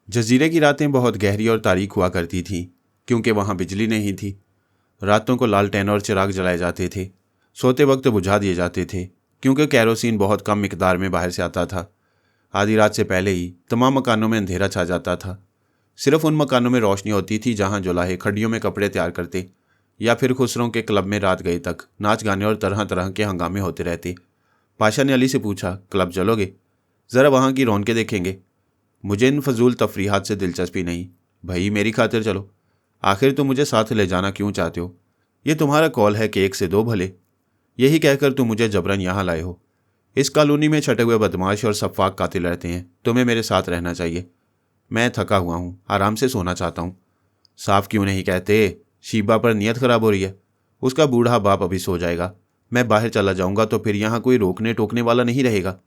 जजीरे की रातें बहुत गहरी और तारीक हुआ करती थीं, क्योंकि वहाँ बिजली नहीं थी। रातों को लालटेन और चिराग जलाए जाते थे, सोते वक्त बुझा दिए जाते थे, क्योंकि कैरोसिन बहुत कम मिकदार में बाहर से आता था। आधी रात से पहले ही तमाम मकानों में अंधेरा छा जाता था। सिर्फ उन मकानों में रोशनी होती थी जहाँ जुलाहे खड्डियों में कपड़े तैयार करते, या फिर खुसरों के क्लब में रात गए तक नाच गाने और तरह तरह के हंगामे होते रहते। पाशा ने अली से पूछा, क्लब चलोगे? ज़रा वहाँ की रौनकें देखेंगे। मुझे इन फजूल तफरीहात से दिलचस्पी नहीं। भाई मेरी खातिर चलो। आखिर तुम मुझे साथ ले जाना क्यों चाहते हो? ये तुम्हारा कॉल है कि एक से दो भले। यही कहकर तुम मुझे जबरन यहाँ लाए हो। इस कॉलोनी में छटे हुए बदमाश और सफाक कातिल रहते हैं। तुम्हें मेरे साथ रहना चाहिए। मैं थका हुआ हूँ, आराम से सोना चाहता हूँ। साफ क्यों नहीं कहते? शीबा पर नीयत खराब हो रही है। उसका बूढ़ा बाप अभी सो जाएगा। मैं बाहर चला जाऊंगा तो फिर यहाँ कोई रोकने टोकने वाला नहीं रहेगा।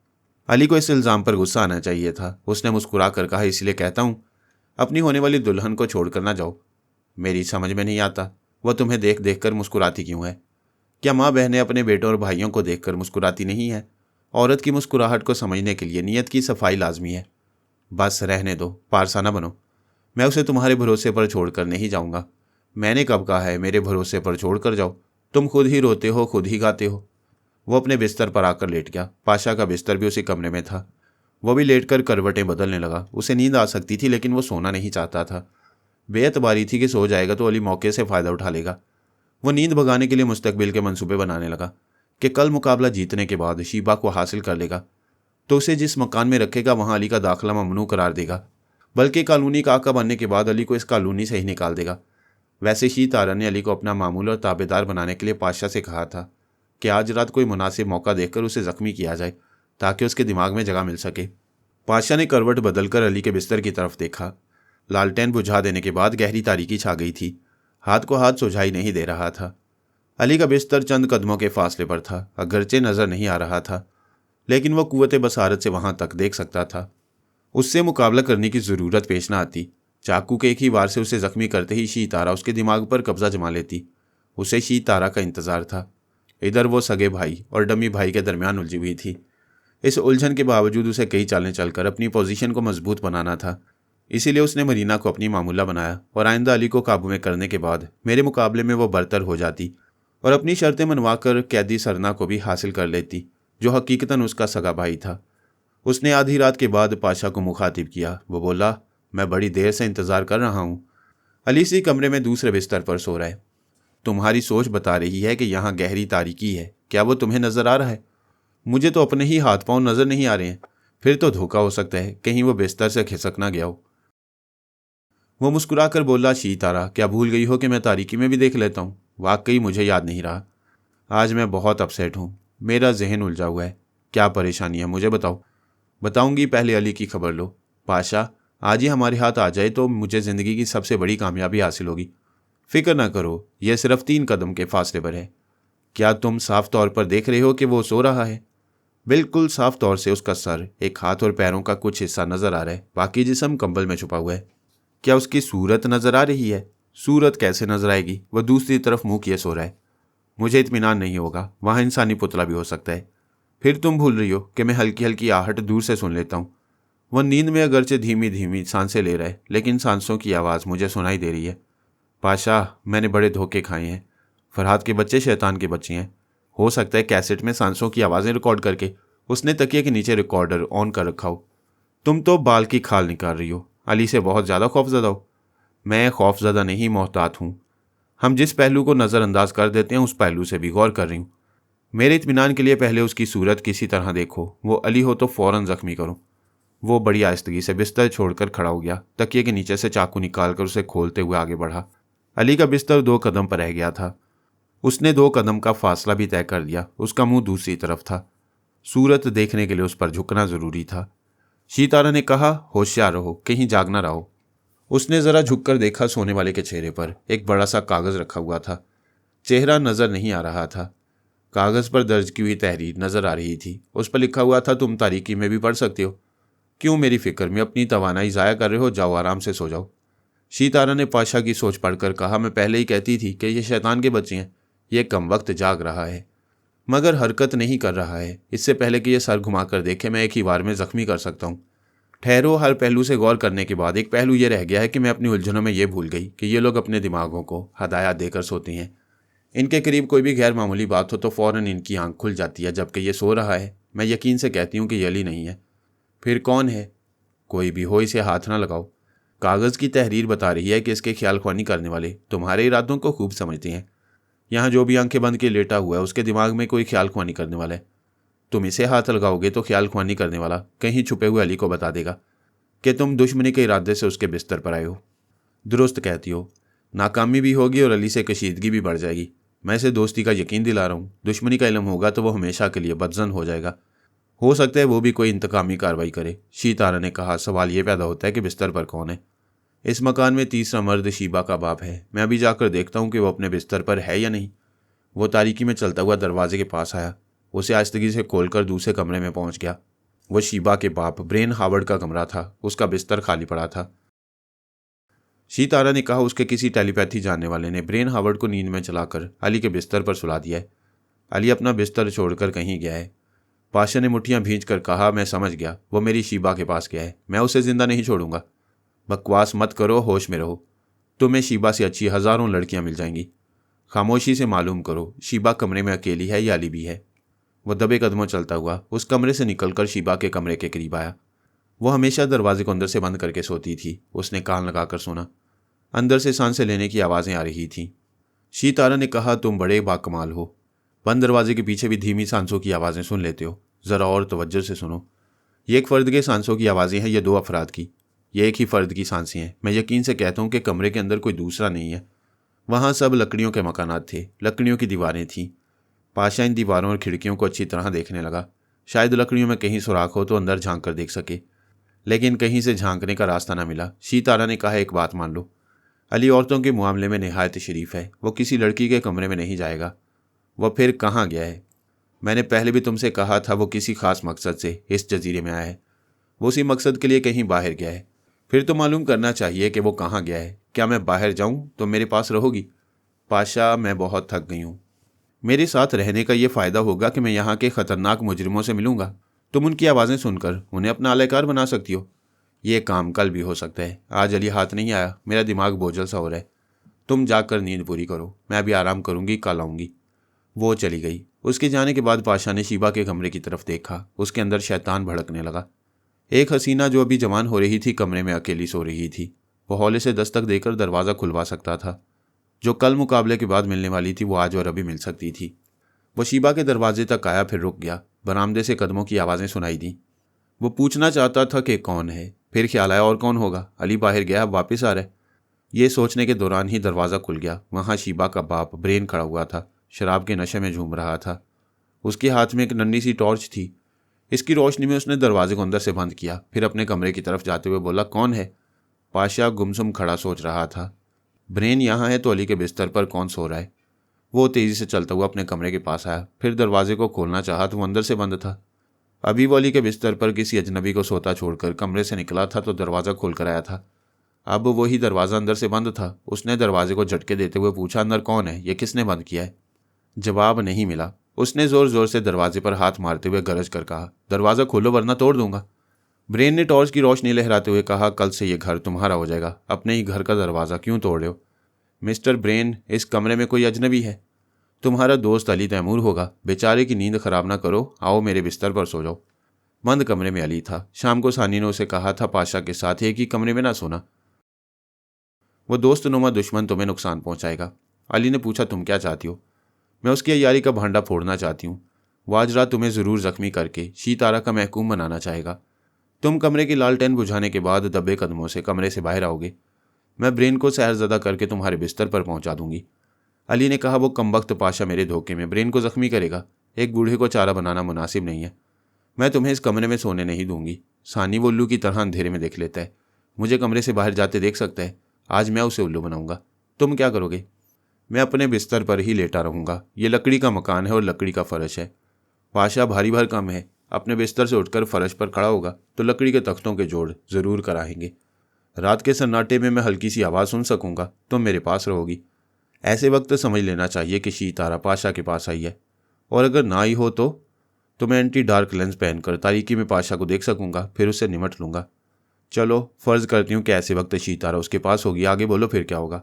अली को इस इल्ज़ाम पर गुस्सा आना चाहिए था। उसने मुस्कुरा कर कहा, इसलिए कहता हूँ अपनी होने वाली दुल्हन को छोड़कर ना जाओ। मेरी समझ में नहीं आता, वह तुम्हें देख देख कर मुस्कुराती क्यों है? क्या माँ बहनें अपने बेटों और भाइयों को देख कर मुस्कुराती नहीं है? औरत की मुस्कुराहट को समझने के लिए नीयत की सफाई लाजमी है। बस रहने दो, पारसा ना बनो। मैं उसे तुम्हारे भरोसे पर छोड़कर नहीं जाऊंगा। मैंने कब कहा है मेरे भरोसे पर छोड़कर जाओ? तुम खुद ही रोते हो, खुद ही गाते हो। वो अपने बिस्तर पर आकर लेट गया। पाशा का बिस्तर भी उसी कमरे में था। वो भी लेटकर करवटें बदलने लगा। उसे नींद आ सकती थी, लेकिन वो सोना नहीं चाहता था। बेएतबारी थी कि सो जाएगा तो अली मौके से फ़ायदा उठा लेगा। वो नींद भगाने के लिए मुस्तकबिल के मंसूबे बनाने लगा कि कल मुकाबला जीतने के बाद शीबा को हासिल कर लेगा तो उसे जिस मकान में रखेगा वहाँ अली का दाखिला ममनू करार देगा, बल्कि कॉलोनी का आका बनने के बाद अली को इस कॉलोनी से ही निकाल देगा। वैसे ही तारा ने अली को अपना मामूल और ताबेदार बनाने के लिए पाशा से कहा था कि आज रात कोई मुनासिब मौका देखकर उसे ज़ख्मी किया जाए ताकि उसके दिमाग में जगह मिल सके। पाशा ने करवट बदलकर अली के बिस्तर की तरफ देखा। लालटेन बुझा देने के बाद गहरी तारीकी छा गई थी। हाथ को हाथ सुझाई नहीं दे रहा था। अली का बिस्तर चंद कदमों के फासले पर था। अगरचे नजर नहीं आ रहा था, लेकिन वह कुव्वत बसारत से वहां तक देख सकता था। उससे मुकाबला करने की जरूरत पेश न आती। चाकू के एक ही वार से उसे जख्मी करते ही शी तारा उसके दिमाग पर कब्जा जमा लेती। उसे शी तारा का इंतजार था। इधर वो सगे भाई और डमी भाई के दरमियान उलझी हुई थी। इस उलझन के बावजूद उसे कई चालें चलकर अपनी पोजीशन को मजबूत बनाना था। इसीलिए उसने मरीना को अपनी मामूला बनाया और आइंदा अली को काबू में करने के बाद मेरे मुकाबले में वो बरतर हो जाती और अपनी शर्तें मनवाकर कैदी सरना को भी हासिल कर लेती, जो हकीकतन उसका सगा भाई था। उसने आधी रात के बाद पाशा को मुखातिब किया। वो बोला, मैं बड़ी देर से इंतज़ार कर रहा हूँ। अली इसी कमरे में दूसरे बिस्तर पर सो रहा है। तुम्हारी सोच बता रही है कि यहाँ गहरी तारीकी है। क्या वो तुम्हें नज़र आ रहा है? मुझे तो अपने ही हाथ पांव नज़र नहीं आ रहे हैं। फिर तो धोखा हो सकता है, कहीं वो बिस्तर से खिसक ना गया हो। वो मुस्कुराकर बोला, शी तारा, क्या भूल गई हो कि मैं तारीकी में भी देख लेता हूँ? वाकई मुझे याद नहीं रहा। आज मैं बहुत अपसेट हूँ। मेरा जहन उलझा हुआ है। क्या परेशानी है मुझे बताओ। बताऊंगी, पहले अली की खबर लो। पाशा, आज ही हमारे हाथ आ जाए तो मुझे ज़िंदगी की सबसे बड़ी कामयाबी हासिल होगी। फिक्र ना करो, यह सिर्फ 3 कदम के फासले पर है। क्या तुम साफ तौर पर देख रहे हो कि वो सो रहा है? बिल्कुल साफ तौर से उसका सर, एक हाथ और पैरों का कुछ हिस्सा नजर आ रहा है। बाकी जिस्म कंबल में छुपा हुआ है। क्या उसकी सूरत नजर आ रही है? सूरत कैसे नजर आएगी? वह दूसरी तरफ मुंह किए सो रहा है। मुझे इत्मीनान नहीं होगा, वहाँ इंसानी पुतला भी हो सकता है। फिर तुम भूल रही हो कि मैं हल्की हल्की आहट दूर से सुन लेता हूँ। वह नींद में अगरचे धीमी धीमी सांसें ले रहा है, लेकिन सांसों की आवाज़ मुझे सुनाई दे रही है। पाशा, मैंने बड़े धोखे खाए हैं। फरहाद के बच्चे शैतान के बच्चे हैं। हो सकता है कैसेट में सांसों की आवाज़ें रिकॉर्ड करके उसने तकिए के नीचे रिकॉर्डर ऑन कर रखा हो। तुम तो बाल की खाल निकाल रही हो। अली से बहुत ज़्यादा खौफजदा हो। मैं खौफजदा नहीं, मोहतात हूँ। हम जिस पहलू को नज़रअंदाज कर देते हैं उस पहलू से भी गौर कर रही हूँ। मेरे इत्मीनान के लिए पहले उसकी सूरत किसी तरह देखो। वो अली हो तो फ़ौरन ज़ख्मी करो। वो बड़ी आहिस्तगी से बिस्तर छोड़कर खड़ा हो गया। तकिए के नीचे से चाकू निकालकर उसे खोलते हुए आगे बढ़ा। अली का बिस्तर 2 कदम पर रह गया था। उसने 2 कदम का फासला भी तय कर लिया। उसका मुंह दूसरी तरफ था। सूरत देखने के लिए उस पर झुकना ज़रूरी था। शीतारा ने कहा, होशियार रहो, कहीं जाग ना रहो। उसने ज़रा झुककर देखा। सोने वाले के चेहरे पर एक बड़ा सा कागज़ रखा हुआ था। चेहरा नज़र नहीं आ रहा था। कागज़ पर दर्ज की हुई तहरीर नज़र आ रही थी। उस पर लिखा हुआ था, तुम तारीकी में भी पढ़ सकते हो। क्यों मेरी फिक्र में अपनी तवानाई ज़ाया कर रहे हो? जाओ, आराम से सो जाओ। शीतारा ने पाशा की सोच पढ़कर कहा, मैं पहले ही कहती थी कि ये शैतान के बच्चे हैं। ये कम वक्त जाग रहा है मगर हरकत नहीं कर रहा है। इससे पहले कि यह सर घुमाकर देखे मैं एक ही बार में ज़ख्मी कर सकता हूँ। ठहरो, हर पहलू से गौर करने के बाद एक पहलू ये रह गया है कि मैं अपनी उलझनों में ये भूल गई कि ये लोग अपने दिमागों को हदायत देकर सोती हैं। इनके करीब कोई भी गैर मामूली बात हो तो फ़ौरन इनकी आंख खुल जाती है, जबकि ये सो रहा है। मैं यकीन से कहती हूँ कि ये अली नहीं है। फिर कौन है? कोई भी हो, इसे हाथ ना लगाओ। कागज़ की तहरीर बता रही है कि इसके ख्याल ख्वानी करने वाले तुम्हारे इरादों को खूब समझते हैं। यहाँ जो भी आंखें बंद के लेटा हुआ है उसके दिमाग में कोई ख्याल ख्वानी करने वाला है। तुम इसे हाथ लगाओगे तो ख्याल ख्वानी करने वाला कहीं छुपे हुए अली को बता देगा कि तुम दुश्मनी के इरादे से उसके बिस्तर पर आए हो। दुरुस्त कहती हो। नाकामी भी होगी और अली से कशीदगी भी बढ़ जाएगी। मैं इसे दोस्ती का यकीन दिला रहा हूँ। दुश्मनी का इल्म होगा तो वो हमेशा के लिए बदजन हो जाएगा। हो सकता है वो भी कोई इंतकामी कार्रवाई करे। शीतारा ने कहा। सवाल ये पैदा होता है कि बिस्तर पर कौन है? इस मकान में तीसरा मर्द शीबा का बाप है। मैं अभी जाकर देखता हूँ कि वो अपने बिस्तर पर है या नहीं। वो तारीकी में चलता हुआ दरवाजे के पास आया। उसे आहिस्तगी से खोलकर दूसरे कमरे में पहुंच गया। वो शीबा के बाप ब्रेन हावर्ड का कमरा था। उसका बिस्तर खाली पड़ा था। शीतारा ने कहा। उसके किसी टेलीपैथी जानने वाले ने ब्रेन हावर्ड को नींद में चलाकर अली के बिस्तर पर सुला दिया है। अली अपना बिस्तर छोड़कर कहीं गया है। पाशा ने मुट्ठियां भींच कर कहा। मैं समझ गया, वो मेरी शीबा के पास गया है। मैं उसे जिंदा नहीं छोड़ूंगा। बकवास मत करो, होश में रहो। तुम्हें शीबा से अच्छी हजारों लड़कियां मिल जाएंगी। खामोशी से मालूम करो, शीबा कमरे में अकेली है या अली भी है? वो दबे कदमों चलता हुआ उस कमरे से निकलकर शीबा के कमरे के करीब आया। वो हमेशा दरवाजे को अंदर से बंद करके सोती थी। उसने कान लगाकर सुना। अंदर से सांसें लेने की आवाज़ें आ रही थीं। शीतारा ने कहा। तुम बड़े बाकमाल हो। बंद दरवाजे के पीछे भी धीमी सांसों की आवाज़ें सुन लेते हो। ज़रा और तवज्जो से सुनो। ये एक फ़र्द के सांसों की आवाज़ें हैं, ये दो अफराद की। ये एक ही फ़र्द की सांसें हैं। मैं यकीन से कहता हूँ कि कमरे के अंदर कोई दूसरा नहीं है। वहाँ सब लकड़ियों के मकानात थे। लकड़ियों की दीवारें थीं। पाशा इन दीवारों और खिड़कियों को अच्छी तरह देखने लगा। शायद लकड़ियों में कहीं सुराख हो तो अंदर झांक कर देख सके, लेकिन कहीं से झांकने का रास्ता न मिला। शीतारा ने कहा। एक बात मान लो, अली औरतों के मामले में निहायत शरीफ है। वो किसी लड़की के कमरे में नहीं जाएगा। वह फिर कहाँ गया है? मैंने पहले भी तुमसे कहा था वो किसी खास मकसद से इस जजीरे में आया है। वो उसी मकसद के लिए कहीं बाहर गया है। फिर तो मालूम करना चाहिए कि वो कहाँ गया है। क्या मैं बाहर जाऊँ तो मेरे पास रहोगी? पाशा, मैं बहुत थक गई हूँ। मेरे साथ रहने का ये फ़ायदा होगा कि मैं यहाँ के ख़तरनाक मुजरिमों से मिलूंगा। तुम उनकी आवाज़ें सुनकर उन्हें अपना आलाकार बना सकती हो। ये काम कल भी हो सकता है। आज अली हाथ नहीं आया। मेरा दिमाग बोझल सा हो रहा है। तुम जाकर नींद पूरी करो। मैं अभी आराम करूँगी, कल आऊँगी। वो चली गई। उसके जाने के बाद पाशा ने शीबा के कमरे की तरफ देखा। उसके अंदर शैतान भड़कने लगा। एक हसीना जो अभी जवान हो रही थी कमरे में अकेली सो रही थी। वो हौले से दस्तक देकर दरवाज़ा खुलवा सकता था। जो कल मुकाबले के बाद मिलने वाली थी वो आज और अभी मिल सकती थी। वो शीबा के दरवाजे तक आया, फिर रुक गया। बरामदे से कदमों की आवाज़ें सुनाई दी। वो पूछना चाहता था कि कौन है, फिर ख्याल आया और कौन होगा। अली बाहर गया, अब वापस आ रहा है। ये सोचने के दौरान ही दरवाज़ा खुल गया। वहाँ शीबा का बाप ब्रेन खड़ा हुआ था। शराब के नशे में झूम रहा था। उसके हाथ में एक नन्ही सी टॉर्च थी। इसकी रोशनी में उसने दरवाजे को अंदर से बंद किया, फिर अपने कमरे की तरफ जाते हुए बोला। कौन है? पाशा गुमसुम खड़ा सोच रहा था। ब्रेन यहाँ है तो अली के बिस्तर पर कौन सो रहा है? वो तेज़ी से चलता हुआ अपने कमरे के पास आया। फिर दरवाजे को खोलना चाहा तो वो अंदर से बंद था। अभी वो अली के बिस्तर पर किसी अजनबी को सोता छोड़कर कमरे से निकला था तो दरवाज़ा खोल कर आया था। अब वही दरवाज़ा अंदर से बंद था। उसने दरवाजे को झटके देते हुए पूछा। अंदर कौन है? ये किसने बंद किया है? जवाब नहीं मिला। उसने ज़ोर ज़ोर से दरवाजे पर हाथ मारते हुए गरज कर कहा। दरवाज़ा खोलो वरना तोड़ दूंगा। ब्रेन ने टॉर्च की रोशनी लहराते हुए कहा। कल से ये घर तुम्हारा हो जाएगा। अपने ही घर का दरवाज़ा क्यों तोड़ रहे हो? मिस्टर ब्रेन, इस कमरे में कोई अजनबी है। तुम्हारा दोस्त अली तैमूर होगा। बेचारे की नींद खराब ना करो। आओ मेरे बिस्तर पर सो जाओ। बंद कमरे में अली था। शाम को सानी ने उसे कहा था पाशा के साथ एक ही कमरे में ना सोना। वो दोस्त नुमा दुश्मन तुम्हें नुकसान पहुंचाएगा। अली ने पूछा। तुम क्या चाहती हो? मैं उसकी अय्यारी का भांडा फोड़ना चाहती हूँ। वो आज रात तुम्हें ज़रूर जख्मी करके शीतारा का महकूम बनाना चाहेगा। तुम कमरे की लालटेन बुझाने के बाद दबे कदमों से कमरे से बाहर आओगे। मैं ब्रेन को सहरज़दा करके तुम्हारे बिस्तर पर पहुंचा दूंगी। अली ने कहा। वो कमबख्त पाशा मेरे धोखे में ब्रेन को जख्मी करेगा। एक बूढ़े को चारा बनाना मुनासिब नहीं है। मैं तुम्हें इस कमरे में सोने नहीं दूंगी। सानी वो उल्लू की तरह अंधेरे में देख लेता है। मुझे कमरे से बाहर जाते देख सकता है। आज मैं उसे उल्लू बनाऊंगा। तुम क्या करोगे? मैं अपने बिस्तर पर ही लेटा रहूंगा। ये लकड़ी का मकान है और लकड़ी का फर्श है। पाशा भारी भरकम है। अपने बिस्तर से उठकर फर्श पर खड़ा होगा तो लकड़ी के तख्तों के जोड़ ज़रूर कराएंगे। रात के सन्नाटे में मैं हल्की सी आवाज़ सुन सकूंगा। तुम मेरे पास रहोगी। ऐसे वक्त समझ लेना चाहिए कि शीतारा पाशा के पास आई है, और अगर ना आई हो तो मैं एंटी डार्क लेंस पहनकर तारीकी में पाशा को देख सकूंगा, फिर उससे निमट लूंगा। चलो फर्ज करती हूँ कि ऐसे वक्त शीतारा उसके पास होगी, आगे बोलो फिर क्या होगा?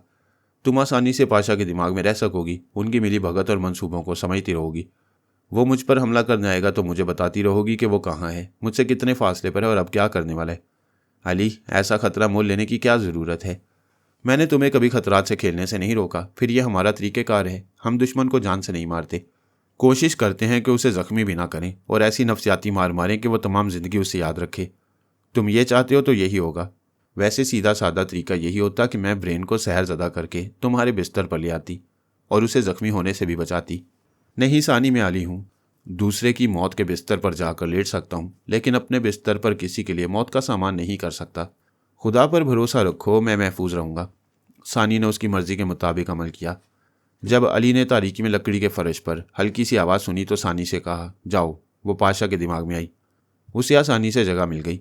तुम आसानी से पाशा के दिमाग में रह सकोगी, उनकी मिली भगत और मंसूबों को समझती रहोगी। वो मुझ पर हमला करने आएगा तो मुझे बताती रहोगी कि वो कहाँ है, मुझसे कितने फासले पर है और अब क्या करने वाला है। अली, ऐसा खतरा मोल लेने की क्या ज़रूरत है? मैंने तुम्हें कभी खतरात से खेलने से नहीं रोका, फिर यह हमारा तरीक़ेकार है। हम दुश्मन को जान से नहीं मारते, कोशिश करते हैं कि उसे ज़ख्मी भी ना करें और ऐसी नफसियाती मार मारें कि वो तमाम ज़िंदगी उसे याद रखे। तुम ये चाहते हो तो यही होगा। वैसे सीधा सादा तरीका यही होता कि मैं ब्रेन को सहर ज़दा करके तुम्हारे बिस्तर पर ले आती और उसे ज़ख्मी होने से भी बचाती। नहीं सानी, मैं आली हूँ, दूसरे की मौत के बिस्तर पर जाकर लेट सकता हूँ, लेकिन अपने बिस्तर पर किसी के लिए मौत का सामान नहीं कर सकता। खुदा पर भरोसा रखो, मैं महफूज रहूँगा। सानी ने उसकी मर्ज़ी के मुताबिक अमल किया। जब अली ने तारीकी में लकड़ी के फर्श पर हल्की सी आवाज़ सुनी तो सानी से कहा, जाओ। वो पाशा के दिमाग में आई। उसे आसानी से जगह मिल गई।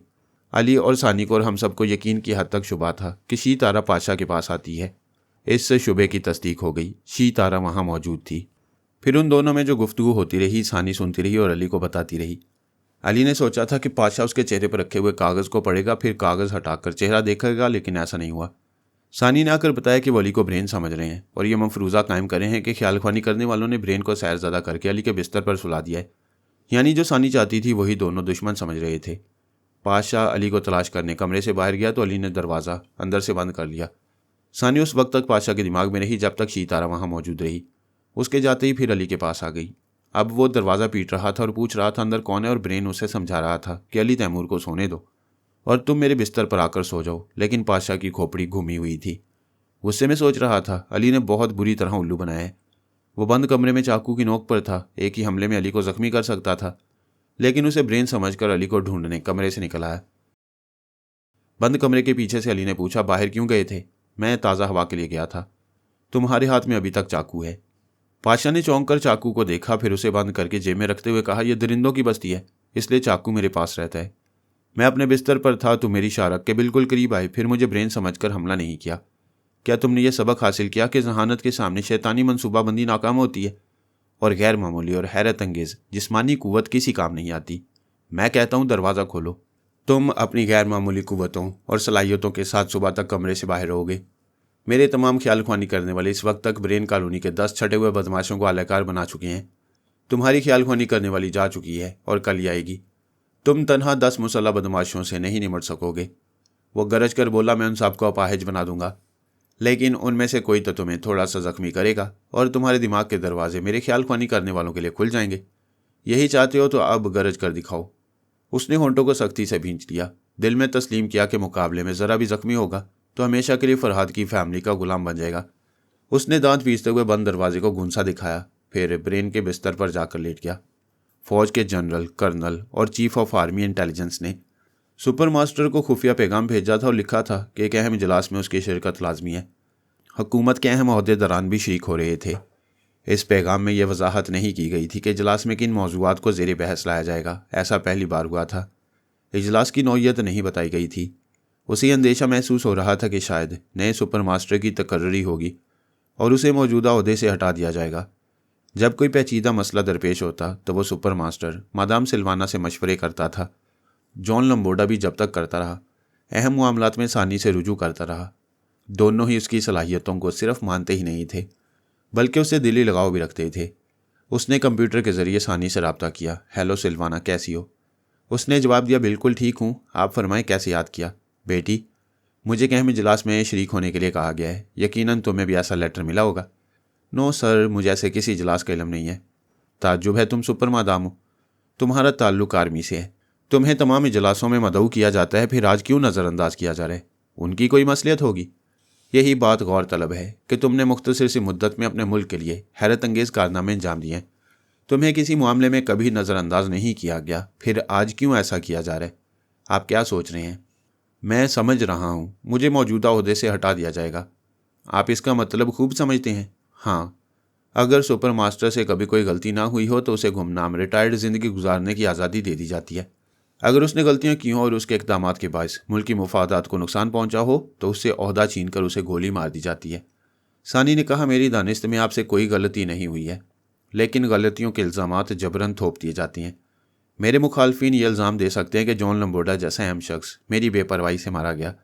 अली और सानी को और हम सबको यकीन की हद तक शुबा था कि शीतारा पाशा के पास आती है। इससे शुबे की तस्दीक हो गई, शीतारा वहाँ मौजूद थी। फिर उन दोनों में जो गुफ्तगू होती रही, सानी सुनती रही और अली को बताती रही। अली ने सोचा था कि पाशा उसके चेहरे पर रखे हुए कागज़ को पढ़ेगा, फिर कागज़ हटाकर चेहरा देखेगा, लेकिन ऐसा नहीं हुआ। सानी ने आकर बताया कि वो अली को ब्रेन समझ रहे हैं और ये मफरूज़ा कायम कर रहे हैं कि ख्यालख्वानी करने वालों ने ब्रेन को सैरज़दा करके अली के बिस्तर पर सुला दिया है। यानी जो सानी चाहती थी वही दोनों दुश्मन समझ रहे थे। पाशा अली को तलाश करने कमरे से बाहर गया तो अली ने दरवाज़ा अंदर से बंद कर लिया। सानी उस वक्त तक पाशा के दिमाग में रही जब तक शीतारा वहाँ मौजूद रही। उसके जाते ही फिर अली के पास आ गई। अब वो दरवाज़ा पीट रहा था और पूछ रहा था अंदर कौन है, और ब्रेन उसे समझा रहा था कि अली तैमूर को सोने दो और तुम मेरे बिस्तर पर आकर सो जाओ। लेकिन पाशा की खोपड़ी घूमी हुई थी। गुस्से में सोच रहा था, अली ने बहुत बुरी तरह उल्लू बनाया है। वो बंद कमरे में चाकू की नोक पर था, एक ही हमले में अली को जख्मी कर सकता था, लेकिन उसे ब्रेन समझकर अली को ढूंढने कमरे से निकल आया। बंद कमरे के पीछे से अली ने पूछा, बाहर क्यों गए थे? मैं ताज़ा हवा के लिए गया था। तुम्हारे हाथ में अभी तक चाकू है। पाशा ने चौंक कर चाकू को देखा, फिर उसे बंद करके जेब में रखते हुए कहा, यह दरिंदों की बस्ती है, इसलिए चाकू मेरे पास रहता है। मैं अपने बिस्तर पर था, तुम मेरी शारक के बिल्कुल करीब आए, फिर मुझे ब्रेन समझकर हमला नहीं किया। क्या तुमने यह सबक हासिल किया कि जहानत के सामने शैतानी मनसूबाबंदी नाकाम होती है और गैर मामूली और हैरत अंगेज जिस्मानी कुव्वत किसी काम नहीं आती? मैं कहता हूँ दरवाज़ा खोलो। तुम अपनी गैर मामूली कुव्वतों और सलाहियतों के साथ सुबह तक कमरे से बाहर रहोगे। मेरे तमाम ख्याल ख्वानी करने वाले इस वक्त तक ब्रेन कॉलोनी के 10 छटे हुए बदमाशों को आलाकार बना चुके हैं। तुम्हारी ख्याल ख्वानी करने वाली जा चुकी है और कल ही आएगी। तुम तनहा 10 मुसल्लह बदमाशों से नहीं निमट सकोगे। वो गरज कर बोला, मैं उन सबको अपाहिज बना दूंगा, लेकिन उनमें से कोई तो तुम्हें थोड़ा सा जख्मी करेगा और तुम्हारे दिमाग के दरवाजे मेरे ख्याल ख्वानी करने वालों के लिए खुल जाएंगे। यही चाहते हो तो अब गरज कर दिखाओ। उसने होंठों को सख्ती से भींच लिया, दिल में तस्लीम किया कि मुकाबले में ज़रा भी जख्मी होगा तो हमेशा के लिए फरहाद की फैमिली का गुलाम बन जाएगा। उसने दांत पीसते हुए बंद दरवाजे को गूंसा दिखाया, फिर ब्रेन के बिस्तर पर जाकर लेट गया। फौज के जनरल, कर्नल और चीफ ऑफ आर्मी इंटेलिजेंस ने सुपर मास्टर को खुफिया पैगाम भेजा था और लिखा था कि एक अहम इजलास में उसकी शिरकत लाजमी है। हुकूमत के अहम अहदेदारान भी शरीक हो रहे थे। इस पैगाम में यह वजाहत नहीं की गई थी कि इजलास में किन मौजूआत को ज़ेर बहस लाया जाएगा, ऐसा पहली बार हुआ था। इजलास की नौइयत नहीं बताई गई थी। उसे अंदेशा महसूस हो रहा था कि शायद नए सुपर मास्टर की तकर्री होगी और उसे मौजूदा ओहदे से हटा दिया जाएगा। जब कोई पेचीदा मसला दरपेश होता तो वो सुपर मास्टर मादाम सिल्वाना से मशवरे करता था। जॉन लम्बोडा भी जब तक करता रहा, अहम मामलात में सानी से रुजू करता रहा। दोनों ही उसकी सलाहियतों को सिर्फ मानते ही नहीं थे, बल्कि उससे दिली लगाव भी रखते थे। उसने कंप्यूटर के ज़रिए सानी से रब्ता किया। हेलो सिल्वाना, कैसी हो? उसने जवाब दिया, बिल्कुल ठीक हूँ, आप फरमाएं कैसे याद किया? बेटी, मुझे एक अहम इजलास में शरीक होने के लिए कहा गया है। यकीनन तुम्हें भी ऐसा लेटर मिला होगा। नो सर, मुझे ऐसे किसी इजलास का इल्म नहीं है। ताज्जुब है, तुम सुपर मादाम हो। तुम्हारा ताल्लुक आर्मी से है, तुम्हें तमाम इजलासों में मदऊ किया जाता है, फिर आज क्यों नज़रअंदाज किया जा रहा है? उनकी कोई मसलियत होगी। यही बात गौर तलब है कि तुमने मुख्तसर सी मुद्दत में अपने मुल्क के लिए हैरत अंगेज़ कारनामे अंजाम दिए हैं। तुम्हें किसी मामले में कभी नज़रअंदाज नहीं किया गया, फिर आज क्यों ऐसा किया जा रहा है? आप क्या सोच रहे हैं? मैं समझ रहा हूँ, मुझे मौजूदा ओहदे से हटा दिया जाएगा। आप इसका मतलब खूब समझते हैं? हाँ, अगर सुपर मास्टर से कभी कोई गलती ना हुई हो तो उसे गुमनाम रिटायर्ड ज़िंदगी गुजारने की आज़ादी दे दी जाती है। अगर उसने गलतियां की हों और उसके इक़दामात के बायस मुल्की मुफादात को नुकसान पहुंचा हो तो उससे ओहदा छीन कर उसे गोली मार दी जाती है। सानी ने कहा, मेरी दानिश्त में आपसे कोई गलती नहीं हुई है, लेकिन गलतियों के इल्ज़ामात जबरन थोप दिए जाते हैं। मेरे मुखालफिन ये इल्ज़ाम दे सकते हैं कि जॉन लम्बोर्डा जैसा अहम शख्स मेरी बेपरवाही से मारा गया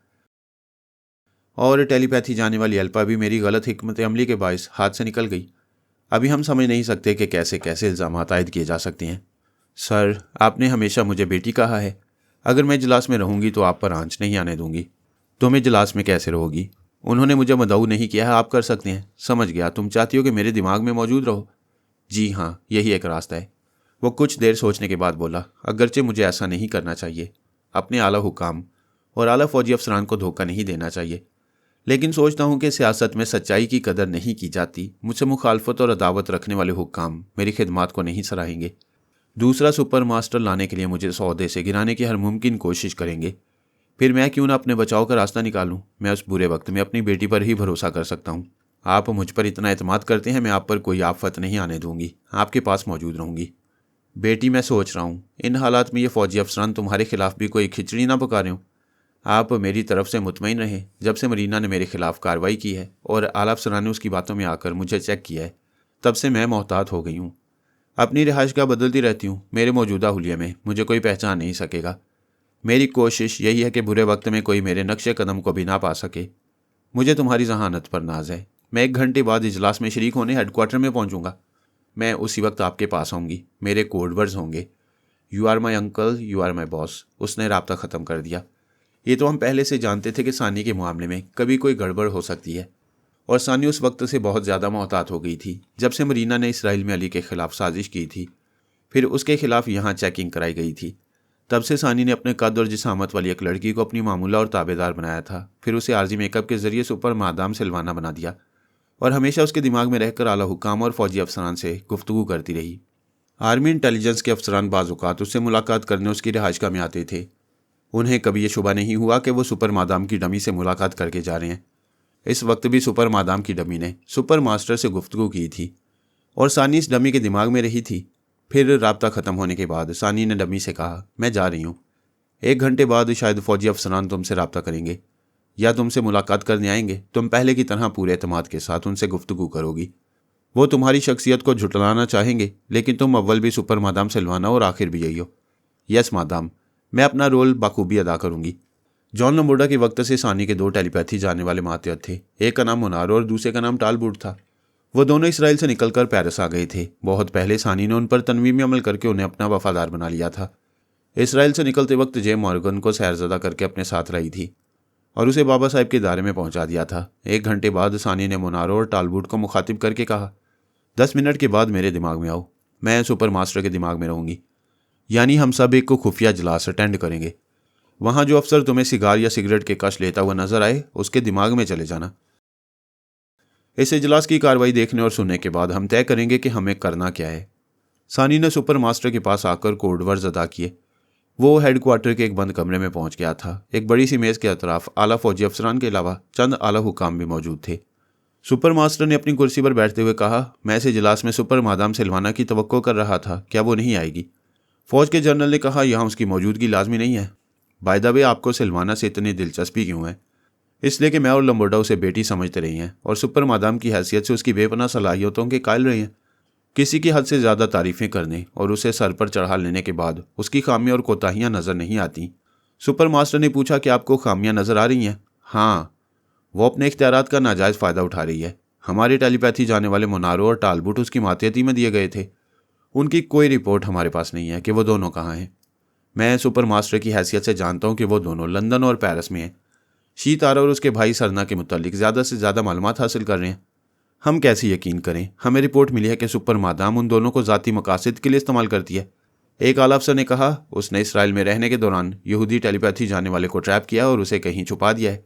और टेलीपैथी जाने वाली अल्पा भी मेरी गलत हिकमत अमली के बायस हाथ से निकल गई। अभी हम समझ नहीं सकते कि कैसे कैसे इल्ज़ाम आयद किए जा सकते हैं। सर, आपने हमेशा मुझे बेटी कहा है। अगर मैं इजलास में रहूंगी तो आप पर आंच नहीं आने दूंगी। तुम इजलास में कैसे रहोगी? उन्होंने मुझे मदऊ नहीं किया है, आप कर सकते हैं। समझ गया, तुम चाहती हो कि मेरे दिमाग में मौजूद रहो। जी हाँ, यही एक रास्ता है। वो कुछ देर सोचने के बाद बोला, अगरचे मुझे ऐसा नहीं करना चाहिए। अपने आला हुकाम और आला फौजी अफसरान को धोखा नहीं देना चाहिए, लेकिन सोचता हूँ कि सियासत में सच्चाई की कदर नहीं की जाती। मुझसे मुखालफत और अदावत रखने वाले हुक्काम मेरी खिदमात को नहीं सराहेंगे। दूसरा सुपर मास्टर लाने के लिए मुझे सौदे से गिराने की हर मुमकिन कोशिश करेंगे। फिर मैं क्यों ना अपने बचाव का रास्ता निकालूं। मैं उस बुरे वक्त में अपनी बेटी पर ही भरोसा कर सकता हूँ। आप मुझ पर इतना एतमाद करते हैं, मैं आप पर कोई आफत नहीं आने दूंगी। आपके पास मौजूद रहूंगी। बेटी, मैं सोच रहा हूँ इन हालात में ये फौजी अफसरान तुम्हारे खिलाफ भी कोई खिचड़ी ना पका रहे हो। आप मेरी तरफ से मुतमईन रहें। जब से मरीना ने मेरे खिलाफ कार्रवाई की है और आला अफसरान ने उसकी बातों में आकर मुझे चेक किया है, तब से मैं मोहतात हो गई हूँ। अपनी रिहाइशगाह बदलती रहती हूँ। मेरे मौजूदा हुलिये में मुझे कोई पहचान नहीं सकेगा। मेरी कोशिश यही है कि बुरे वक्त में कोई मेरे नक्शे कदम को भी ना पा सके। मुझे तुम्हारी जहानत पर नाज है। मैं 1 घंटे बाद इजलास में शरीक होने हेडक्वार्टर में पहुंचूंगा। मैं उसी वक्त आपके पास आऊँगी। मेरे कोड वर्ड्स होंगे, you are my uncle, you are my boss. उसने राब्ता ख़त्म कर दिया। ये तो हम पहले से जानते थे कि सानी के मामले में कभी कोई गड़बड़ हो सकती है, और सानी उस वक्त से बहुत ज़्यादा मोहतात हो गई थी जब से मरीना ने इसराइल में अली के खिलाफ साजिश की थी। फिर उसके खिलाफ यहाँ चेकिंग कराई गई थी। तब से सानी ने अपने कद और जिसामत वाली एक लड़की को अपनी मामूला और ताबेदार बनाया था। फिर उसे आर्जी मेकअप के जरिए सुपर मादाम सिलवाना बना दिया और हमेशा उसके दिमाग में रहकर आला हुकाम और फौजी अफसरान से गुफ्तगू करती रही। आर्मी इंटेलिजेंस के अफसरान बाज़-औक़ात उससे मुलाकात करने उसकी रिहाइशगाह में आते थे। उन्हें कभी ये शुबा नहीं हुआ कि वो सुपर मादाम की डमी से मुलाकात करके जा रहे हैं। इस वक्त भी सुपर मादाम की डमी ने सुपर मास्टर से गुफ्तगू की थी और सानी इस डमी के दिमाग में रही थी। फिर राब्ता ख़त्म होने के बाद सानी ने डमी से कहा, मैं जा रही हूँ। 1 घंटे बाद शायद फौजी अफसरान तुमसे राब्ता करेंगे या तुमसे मुलाकात करने आएंगे। तुम पहले की तरह पूरे एतमाद के साथ उनसे गुफ्तगू करोगी। वो तुम्हारी शख्सियत को झुटलाना चाहेंगे, लेकिन तुम अव्वल भी सुपर मादाम सिलवाना और आखिर भी यही हो। यस मादाम, मैं अपना रोल बाखूबी अदा करूंगी। जॉन लम्बोर्डा के वक्त से सानी के 2 टेलीपैथी जाने वाले मातहत थे। एक का नाम मुनार और दूसरे का नाम टालबूट था। वो दोनों इसराइल से निकलकर पेरिस आ गए थे। बहुत पहले सानी ने उन पर तनवीमी अमल करके उन्हें अपना वफादार बना लिया था। इसराइल से निकलते वक्त जे मॉर्गन को सैरज़दा करके अपने साथ रही थी और उसे बाबा साहब के दायरे में पहुंचा दिया था। 1 घंटे बाद सानी ने मुनारो और टालबूट को मुखातिब करके कहा, 10 मिनट के बाद मेरे दिमाग में आओ। मैं सुपर मास्टर के दिमाग में रहूंगी, यानी हम सब एक को खुफिया इजलास अटेंड करेंगे। वहां जो अफसर तुम्हें सिगार या सिगरेट के कश लेता हुआ नजर आए, उसके दिमाग में चले जाना। इस इजलास की कार्रवाई देखने और सुनने के बाद हम तय करेंगे कि हमें करना क्या है। सानी ने सुपर मास्टर के पास आकर कोडवर्ड्स अदा किए। वो हेडक्वार्टर के एक बंद कमरे में पहुंच गया था। एक बड़ी सी मेज़ के अतराफ आला फौजी अफसरान के अलावा चंद आला हुकाम भी मौजूद थे। सुपर मास्टर ने अपनी कुर्सी पर बैठते हुए कहा, मैं इस इजलास में सुपर मादाम सिलवाना की तवक्को कर रहा था। क्या वो नहीं आएगी? फौज के जनरल ने कहा, यहाँ उसकी मौजूदगी लाजमी नहीं है। बाय द वे, आपको सिलवाना से इतनी दिलचस्पी क्यों है? इसलिए कि मैं और लम्बोर्डा उसे बेटी समझते रही हैं और सुपर मादाम की हैसियत से उसकी बेपनाह सलाहियतों के कायल रहे हैं। किसी की हद से ज़्यादा तारीफ़ें करने और उसे सर पर चढ़ा लेने के बाद उसकी खामियां और कोताहियां नज़र नहीं आती। सुपर मास्टर ने पूछा कि आपको खामियां नज़र आ रही हैं? हाँ, वो अपने इख्तियारात का नाजायज़ फ़ायदा उठा रही है। हमारे टेलीपैथी जाने वाले मुनारो और टालबूट उसकी मातहती में दिए गए थे। उनकी कोई रिपोर्ट हमारे पास नहीं है कि वो दोनों कहाँ हैं। मैं सुपर मास्टर की हैसियत से जानता हूँ कि वो दोनों लंदन और पेरिस में हैं। शीतारा और उसके भाई सरना के मुतालिक ज़्यादा से ज़्यादा मालूमात हासिल कर रहे हैं। हम कैसे यकीन करें? हमें रिपोर्ट मिली है कि सुपर मादाम उन दोनों को ज़ाती मकासद के लिए इस्तेमाल करती है। एक आला अफसर ने कहा, उसने इसराइल में रहने के दौरान यहूदी टेलीपैथी जाने वाले को ट्रैप किया और उसे कहीं छुपा दिया है।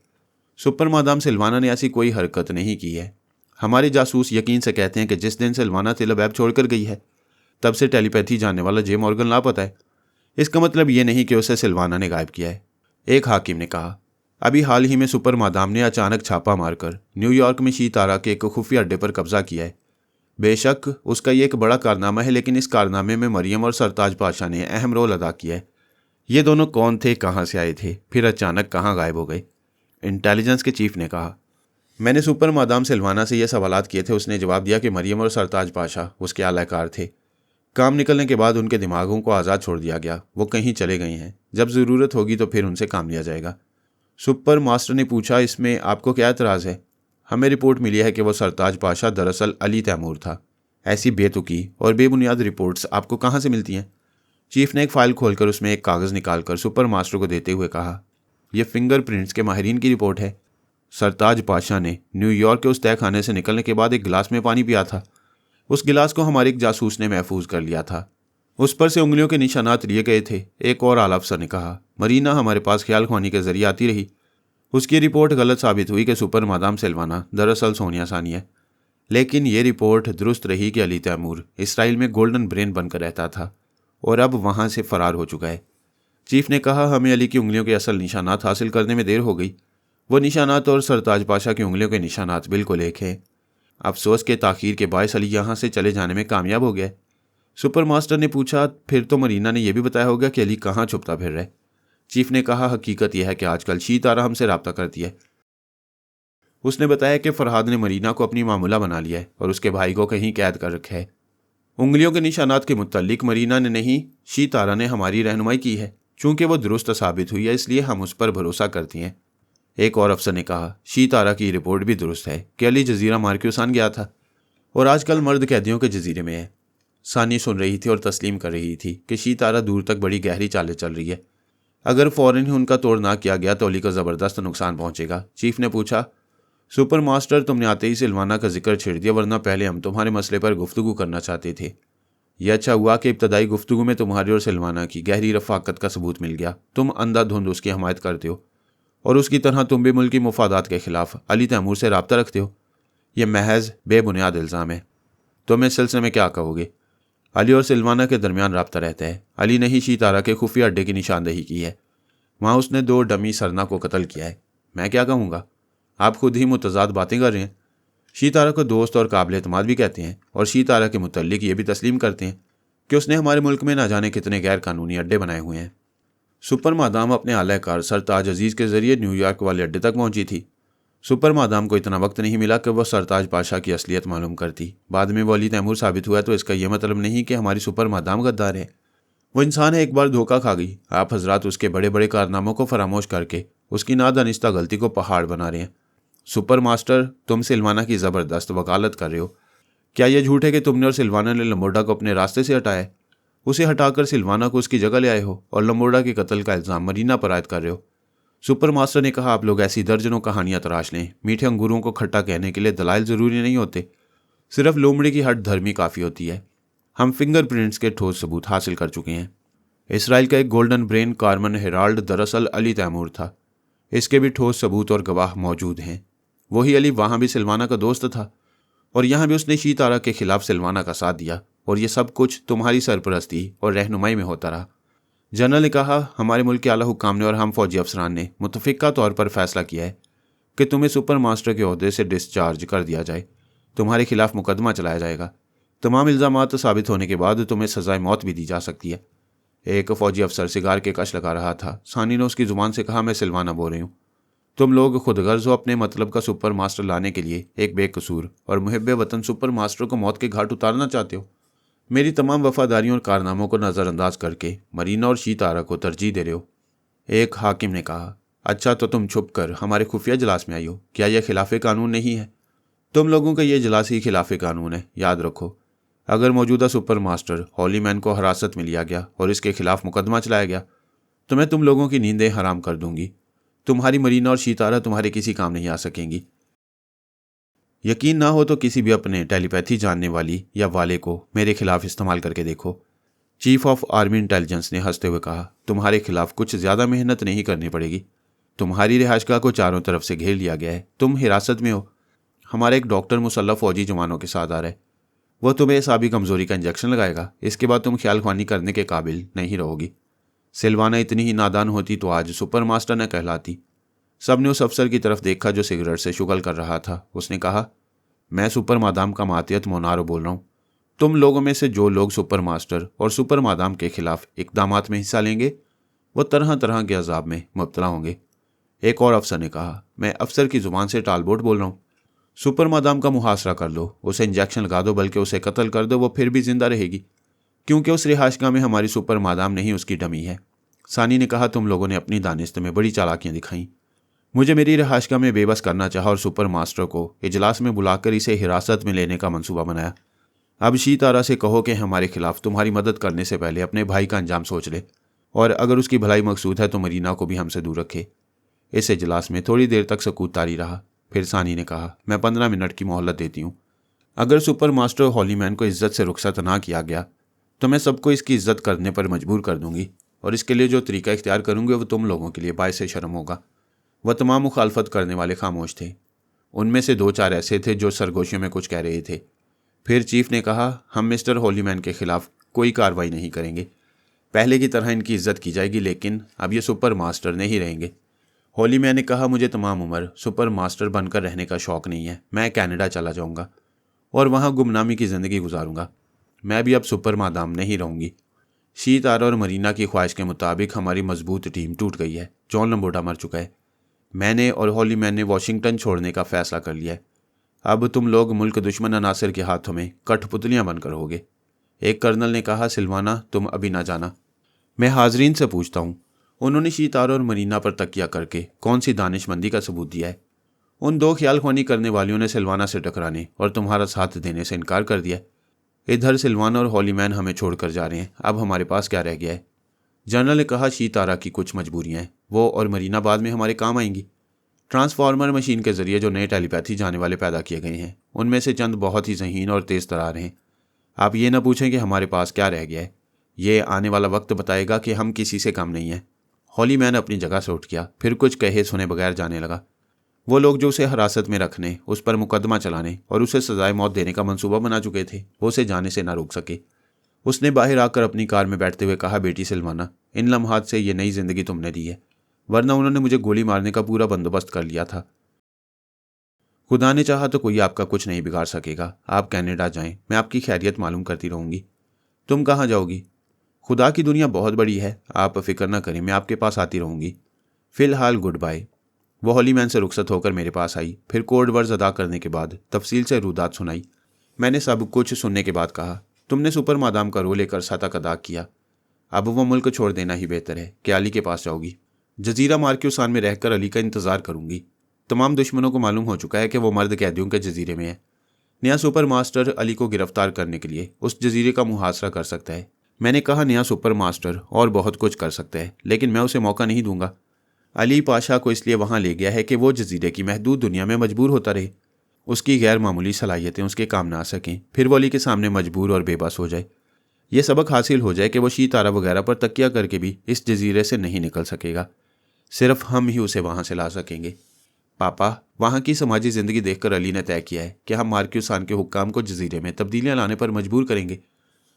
सुपर मादाम सिलवाना ने ऐसी कोई हरकत नहीं की है। हमारे जासूस यकीन से कहते हैं कि जिस दिन सिलवाना तिल अबैब छोड़कर गई है, तब से टेलीपैथी जाने वाला जे मॉर्गन लापता है। इसका मतलब ये नहीं कि उसे सिलवाना ने गायब किया है। एक हाकिम ने कहा, अभी हाल ही में सुपर मादाम ने अचानक छापा मारकर न्यूयॉर्क में शीतारा के एक खुफिया अड्डे पर कब्जा किया है। बेशक उसका ये एक बड़ा कारनामा है, लेकिन इस कारनामे में मरियम और सरताज पाशा ने अहम रोल अदा किया है। ये दोनों कौन थे, कहाँ से आए थे, फिर अचानक कहाँ गायब हो गए? इंटेलिजेंस के चीफ ने कहा। मैंने सुपर मादाम सिलवाना से ये सवालात किए थे। उसने जवाब दिया कि मरियम और सरताज पाशा उसके आलाकार थे। काम निकलने के बाद उनके दिमागों को आज़ाद छोड़ दिया गया। वो कहीं चले गए हैं। जब ज़रूरत होगी तो फिर उनसे काम लिया जाएगा। सुपर मास्टर ने पूछा, इसमें आपको क्या एतराज़ है? हमें रिपोर्ट मिली है कि वो सरताज पाशा दरअसल अली तैमूर था। ऐसी बेतुकी और बेबुनियाद रिपोर्ट्स आपको कहाँ से मिलती हैं? चीफ ने एक फ़ाइल खोलकर उसमें एक कागज़ निकालकर सुपर मास्टर को देते हुए कहा, यह फिंगरप्रिंट्स के माहिरीन की रिपोर्ट है। सरताज पाशा ने न्यूयॉर्क के उस तय खाने से निकलने के बाद एक गिलास में पानी पिया था। उस गिलास को हमारे एक जासूस ने महफूज कर लिया था। उस पर से उंगलियों के निशानात लिए गए थे। एक और आला अफसर ने कहा, मरीना हमारे पास ख्याल ख्वानी के जरिए आती रही। उसकी रिपोर्ट गलत साबित हुई कि सुपर मादाम सिल्वाना दरअसल सोनिया सानी है। लेकिन ये रिपोर्ट दुरुस्त रही कि अली तैमूर इसराइल में गोल्डन ब्रेन बनकर रहता था और अब वहाँ से फरार हो चुका है। चीफ ने कहा, हमें अली की उंगलियों के असल निशानात हासिल करने में देर हो गई। वो निशानात और सरताज पाशा की उंगलियों के निशानात बिल्कुल एक हैं। अफसोस के ताखीर के बायस अली यहाँ से चले जाने में कामयाब हो गया। सुपर मास्टर ने पूछा, फिर तो मरीना ने यह भी बताया होगा कि अली कहाँ छुपता फिर रहा है? चीफ ने कहा, हकीकत यह है कि आजकल शी तारा हमसे रब्ता करती है। उसने बताया कि फरहाद ने मरीना को अपनी मामूला बना लिया है और उसके भाई को कहीं कैद कर रखा है। उंगलियों के निशानात के मुत्तल्लिक मरीना ने नहीं, शी तारा ने हमारी रहनुमाई की है। चूंकि वो दुरुस्त साबित हुई है इसलिए हम उस पर भरोसा करती हैं। एक और अफसर ने कहा, शी तारा की रिपोर्ट भी दुरुस्त है कि अली जजीरा मार के उसान गया था और आजकल मर्द कैदियों के जजीरे में है। सानी सुन रही थी और तस्लीम कर रही थी कि शी तारा दूर तक बड़ी गहरी चालें चल रही है। अगर फौरन ही उनका तोड़ ना किया गया तो अली को ज़बरदस्त नुकसान पहुंचेगा। चीफ ने पूछा, सुपर मास्टर तुमने आते ही सिल्वाना का जिक्र छेड़ दिया, वरना पहले हम तुम्हारे मसले पर गुफ्तगू करना चाहते थे। यह अच्छा हुआ कि इब्तदाई गुफ्तगू में तुम्हारी और सिल्वाना की गहरी रफ़ाकत का सबूत मिल गया। तुम अंधाधुंध उसकी हमायत करते हो और उसकी तरह तुम भी मुल्की मुफादात के खिलाफ अली तैमूर से रब्ता रखते हो। यह महज बेबुनियाद इल्ज़ाम है। तुम इस सिलसिले में क्या कहोगे? अली और सिल्वाना के दरमियान रब्ता रहता है। अली ने ही शी तारा के खुफिया अड्डे की निशानदेही की है। वहाँ उसने 2 डमी सरना को कत्ल किया है। मैं क्या कहूँगा? आप खुद ही मुतजाद बातें कर रहे हैं। शी तारा को दोस्त और काबिल एतमाद भी कहते हैं और शी तारा के मुतल्लिक ये भी तस्लीम करते हैं कि उसने हमारे मुल्क में ना जाने कितने गैर कानूनी अड्डे बनाए हुए हैं। सुपर मादाम अपने आलाकार सरताज अजीज़ के जरिए न्यूयॉर्क वाले अड्डे तक पहुंची थी। सुपर मादाम को इतना वक्त नहीं मिला कि वह सरताज पाशा की असलियत मालूम करती। बाद में वो अली तैमूर साबित हुआ तो इसका यह मतलब नहीं कि हमारी सुपर मादाम गद्दार है। वो इंसान है, एक बार धोखा खा गई। आप हजरात उसके बड़े बड़े कारनामों को फरामोश करके उसकी नादानिस्ता गलती को पहाड़ बना रहे हैं। सुपर मास्टर, तुम सिल्वाना की ज़बरदस्त वकालत कर रहे हो। क्या यह झूठ है कि तुमने और सिल्वाना ने लम्बोर्डा को अपने रास्ते से हटाया? उसे हटाकर सिल्वाना को उसकी जगह ले आए हो और लम्बोर्डा के कत्ल का इल्ज़ाम मरीना पर आयद कर रहे हो। सुपर मास्टर ने कहा, आप लोग ऐसी दर्जनों कहानियां तराश लें। मीठे अंगूरों को खट्टा कहने के लिए दलाइल ज़रूरी नहीं होते। सिर्फ लोमड़ी की हट धर्मी काफ़ी होती है। हम फिंगरप्रिंट्स के ठोस सबूत हासिल कर चुके हैं। इसराइल का एक गोल्डन ब्रेन कार्मन हेराल्ड दरअसल अली तैमूर था। इसके भी ठोस सबूत और गवाह मौजूद हैं। वही अली वहाँ भी सिल्वाना का दोस्त था और यहाँ भी उसने शी तारा के खिलाफ सिल्वाना का साथ दिया और ये सब कुछ तुम्हारी सरपरस्ती और रहनुमाई में होता रहा। जनरल ने कहा, हमारे मुल्क के आला हुक्काम ने और हम फौजी अफसरान ने मुतफ़िक़ा तौर पर फैसला किया है कि तुम्हें सुपर मास्टर के ओहदे से डिस्चार्ज कर दिया जाए। तुम्हारे खिलाफ मुकदमा चलाया जाएगा। तमाम इल्ज़ामात साबित होने के बाद तुम्हें सज़ाए मौत भी दी जा सकती है। एक फ़ौजी अफसर सिगार के कश लगा रहा था। सानी ने उसकी ज़ुबान से कहा, मैं सिल्वाना बोल रही हूँ। तुम लोग खुद गर्ज हो अपने मतलब का सुपर मास्टर लाने के लिए एक बेकसूर और मुहिब्बे वतन सुपर मास्टर को मौत के घाट उतारना चाहते हो। मेरी तमाम वफादारियों और कारनामों को नज़रअंदाज करके मरीना और शी तारा को तरजीह दे रहे हो। एक हाकिम ने कहा, अच्छा तो तुम छुप कर हमारे खुफिया इजलास में आई हो। क्या यह खिलाफ कानून नहीं है? तुम लोगों का यह इजलास ही खिलाफ कानून है। याद रखो, अगर मौजूदा सुपर मास्टर हॉली मैन को हिरासत में लिया गया और इसके खिलाफ मुकदमा चलाया गया तो मैं तुम लोगों की नींदें हराम कर दूंगी। तुम्हारी मरीना और शी तारा तुम्हारे किसी काम नहीं आ सकेंगी। यकीन ना हो तो किसी भी अपने टेलीपैथी जानने वाली या वाले को मेरे खिलाफ इस्तेमाल करके देखो। चीफ ऑफ आर्मी इंटेलिजेंस ने हंसते हुए कहा, तुम्हारे खिलाफ कुछ ज़्यादा मेहनत नहीं करनी पड़ेगी। तुम्हारी रिहाइशगाह को चारों तरफ से घेर लिया गया है। तुम हिरासत में हो। हमारा एक डॉक्टर मुसल्लफ फौजी जवानों के साथ आ रहा है। वह तुम्हें एसाबी कमज़ोरी का इंजेक्शन लगाएगा। इसके बाद तुम ख्याल ख्वानी करने के काबिल नहीं रहोगी। सिल्वाना इतनी ही नादान होती तो आज सुपर मास्टर न कहलाती। सब ने उस अफसर की तरफ देखा जो सिगरेट से शुगल कर रहा था। उसने कहा, मैं सुपर मादाम का मातियत मोनारो बोल रहा हूँ। तुम लोगों में से जो लोग सुपर मास्टर और सुपर मादाम के खिलाफ इकदामात में हिस्सा लेंगे वो तरह तरह के अजाब में मुब्तला होंगे। एक और अफसर ने कहा, मैं अफसर की ज़ुबान से टालबोट बोल रहा हूँ। सुपर मादाम का मुहासरा कर लो, उसे इंजेक्शन लगा दो, बल्कि उसे कत्ल कर दो, वो फिर भी जिंदा रहेगी। क्योंकि उस रिहायशगाह में हमारी सुपर मादाम नहीं, उसकी डमी है। सानी ने कहा, तुम लोगों ने अपनी दानिश्त में बड़ी चालाकियां दिखाई। मुझे मेरी रिहायशगाह में बेबस करना चाहा और सुपर मास्टर को इजलास में बुलाकर इसे हिरासत में लेने का मंसूबा बनाया। अब शीतारा से कहो कि हमारे खिलाफ तुम्हारी मदद करने से पहले अपने भाई का अंजाम सोच ले, और अगर उसकी भलाई मकसूद है तो मरीना को भी हमसे दूर रखे। इस इजलास में थोड़ी देर तक सकूत तारी रहा। फिर सानी ने कहा, मैं 15 मिनट की मोहलत देती हूँ। अगर सुपर मास्टर हॉलीमैन को इज्जत से रुखसत ना किया गया तो मैं सबको इसकी इज्जत करने पर मजबूर कर दूंगी, और इसके लिए जो तरीका इख्तियार करूंगी वो तुम लोगों के लिए बायसे शर्म होगा। वह तमाम मुखालफत करने वाले खामोश थे। उनमें से 2-4 ऐसे थे जो सरगोशियों में कुछ कह रहे थे। फिर चीफ ने कहा, हम मिस्टर हॉलीमैन के खिलाफ कोई कार्रवाई नहीं करेंगे। पहले की तरह इनकी इज्जत की जाएगी, लेकिन अब ये सुपर मास्टर नहीं रहेंगे। हॉलीमैन ने कहा, मुझे तमाम उम्र सुपर मास्टर बनकर रहने का शौक़ नहीं है। मैं कनाडा चला जाऊंगा और वहाँ गुमनामी की ज़िंदगी गुजारूंगा। मैं भी अब सुपर मादाम नहीं रहूंगी। शीतारा और मरीना की ख्वाहिश के मुताबिक हमारी मजबूत टीम टूट गई है। जॉन लंबोटा मर चुका है। मैंने और हॉलीमैन ने वाशिंगटन छोड़ने का फैसला कर लिया है। अब तुम लोग मुल्क दुश्मन अनासिर के हाथों में कठपुतलियां बनकर होगे। एक कर्नल ने कहा, सिल्वाना तुम अभी ना जाना, मैं हाजरीन से पूछता हूँ। उन्होंने शीतारा और मरीना पर तकिया करके कौन सी दानिशमंदी का सबूत दिया है। उन 2 ख्याल ख्वानी करने वालियों ने सिल्वाना से टकराने और तुम्हारा साथ देने से इनकार कर दिया। इधर सिल्वाना और हॉलीमैन हमें छोड़कर जा रहे हैं। अब हमारे पास क्या रह गया है? जनरल ने कहा, शीतारा की कुछ मजबूरियां हैं, वो और मरीना बाद में हमारे काम आएंगी। ट्रांसफार्मर मशीन के जरिए जो नए टेलीपैथी जाने वाले पैदा किए गए हैं, उनमें से चंद बहुत ही ज़हीन और तेज़ तरार हैं। आप ये ना पूछें कि हमारे पास क्या रह गया है। ये आने वाला वक्त बताएगा कि हम किसी से कम नहीं हैं। हॉलीमैन अपनी जगह से उठ गया, फिर कुछ कहे सुने बगैर जाने लगा। वो लोग जो उसे हिरासत में रखने, उस पर मुकदमा चलाने और उसे सजाए मौत देने का मंसूबा बना चुके थे, वो उसे जाने से ना रोक सके। उसने बाहर आकर अपनी कार में बैठते हुए कहा, बेटी सिल्वाना, इन लम्हात से ये नई जिंदगी तुमने दी है, वरना उन्होंने मुझे गोली मारने का पूरा बंदोबस्त कर लिया था। खुदा ने चाहा तो कोई आपका कुछ नहीं बिगाड़ सकेगा। आप कनाडा जाएं, मैं आपकी खैरियत मालूम करती रहूंगी। तुम कहाँ जाओगी? खुदा की दुनिया बहुत बड़ी है, आप फिक्र न करें, मैं आपके पास आती रहूंगी। फिलहाल गुड बाय। वो हॉलीमैन से रुखसत होकर मेरे पास आई। फिर कोड वर्ड्स अदा करने के बाद तफसील से रुदात सुनाई। मैंने सब कुछ सुनने के बाद कहा, तुमने सुपर मादाम का रोल लेकर शतक अदा किया। अब वो मुल्क छोड़ देना ही बेहतर है। क्या अली के पास जाओगी? जजीरा मार्क्यूसान में रहकर अली का इंतजार करूंगी। तमाम दुश्मनों को मालूम हो चुका है कि वो मर्द कैदियों के जजीरे में है। नया सुपर मास्टर अली को गिरफ्तार करने के लिए उस जजीरे का मुहासरा कर सकता है। मैंने कहा, नया सुपर मास्टर और बहुत कुछ कर सकता है, लेकिन मैं उसे मौका नहीं दूंगा। अली पाशा को इसलिए वहां ले गया है कि वो जजीरे की महदूद दुनिया में मजबूर होता रहे। उसकी गैर मामूली सलाहियतें उसके काम ना आ सकें, फिर वो अली के सामने मजबूर और बेबस हो जाए। ये सबक हासिल हो जाए कि वो शीतारा वगैरह पर तकिया करके भी इस जजीरे से नहीं निकल सकेगा। सिर्फ हम ही उसे वहां से ला सकेंगे। पापा, वहां की समाजी जिंदगी देखकर अली ने तय किया है कि हम मार्क्यूसान के हुक्काम को जजीरे में तब्दीलियां लाने पर मजबूर करेंगे।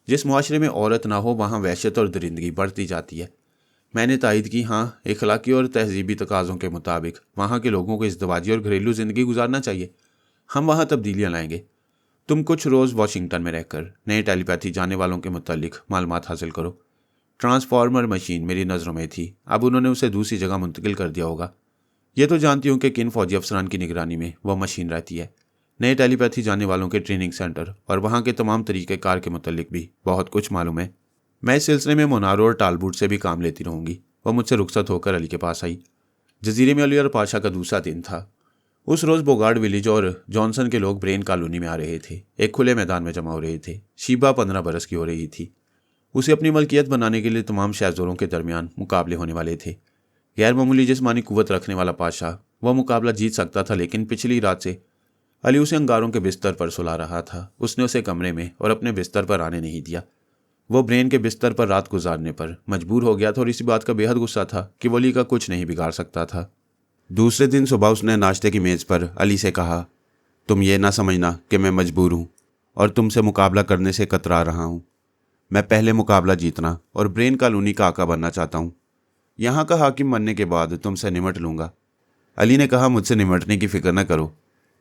जिस मुआशरे में औरत ना हो वहां वहशत और दरिंदगी बढ़ती जाती है। मैंने तायद की, हाँ, इखलाकी और तहजीबी तकाज़ों के मुताबिक वहाँ के लोगों को इज़्दवाजी और घरेलू ज़िंदगी गुजारना चाहिए। हम वहाँ तब्दीलियाँ लाएंगे। तुम कुछ रोज़ वाशिंगटन में रहकर नए टेलीपैथी जाने वालों के मुतालिक मालूमात हासिल करो। ट्रांसफार्मर मशीन मेरी नज़रों में थी, अब उन्होंने उसे दूसरी जगह मुंतकिल कर दिया होगा। ये तो जानती हूँ कि किन फौजी अफसरान की निगरानी में वह मशीन रहती है। नए टेलीपैथी जाने वालों के ट्रेनिंग सेंटर और वहाँ के तमाम तरीक़ेकार के मुतालिक भी बहुत कुछ मालूम है। मैं इस सिलसिले में मोनारो और टालबूट से भी काम लेती रहूंगी। वह मुझसे रुखसत होकर अली के पास आई। जजीरे में अली और पाशा का दूसरा दिन था। उस रोज़ बोगार्ड विलेज और जॉनसन के लोग ब्रेन कॉलोनी में आ रहे थे। एक खुले मैदान में जमा हो रहे थे। शीबा 15 बरस की हो रही थी। उसे अपनी मलकियत बनाने के लिए तमाम शहज़ोरों के दरमियान मुकाबले होने वाले थे। गैर मामूली जिस्मानी कुव्वत रखने वाला पाशा वह मुकाबला जीत सकता था, लेकिन पिछली रात से अली उसे अंगारों के बिस्तर पर सुला रहा था। उसने उसे कमरे में और अपने बिस्तर पर आने नहीं दिया। वो ब्रेन के बिस्तर पर रात गुजारने पर मजबूर हो गया था और इसी बात का बेहद गुस्सा था कि वो अली का कुछ नहीं बिगाड़ सकता था। दूसरे दिन सुबह उसने नाश्ते की मेज़ पर अली से कहा, तुम ये ना समझना कि मैं मजबूर हूँ और तुमसे मुकाबला करने से कतरा रहा हूँ। मैं पहले मुकाबला जीतना और ब्रेन कॉलोनी का आका बनना चाहता हूँ। यहाँ का हाकिम बनने के बाद तुमसे निमट लूँगा। अली ने कहा, मुझसे निमटने की फिक्र न करो,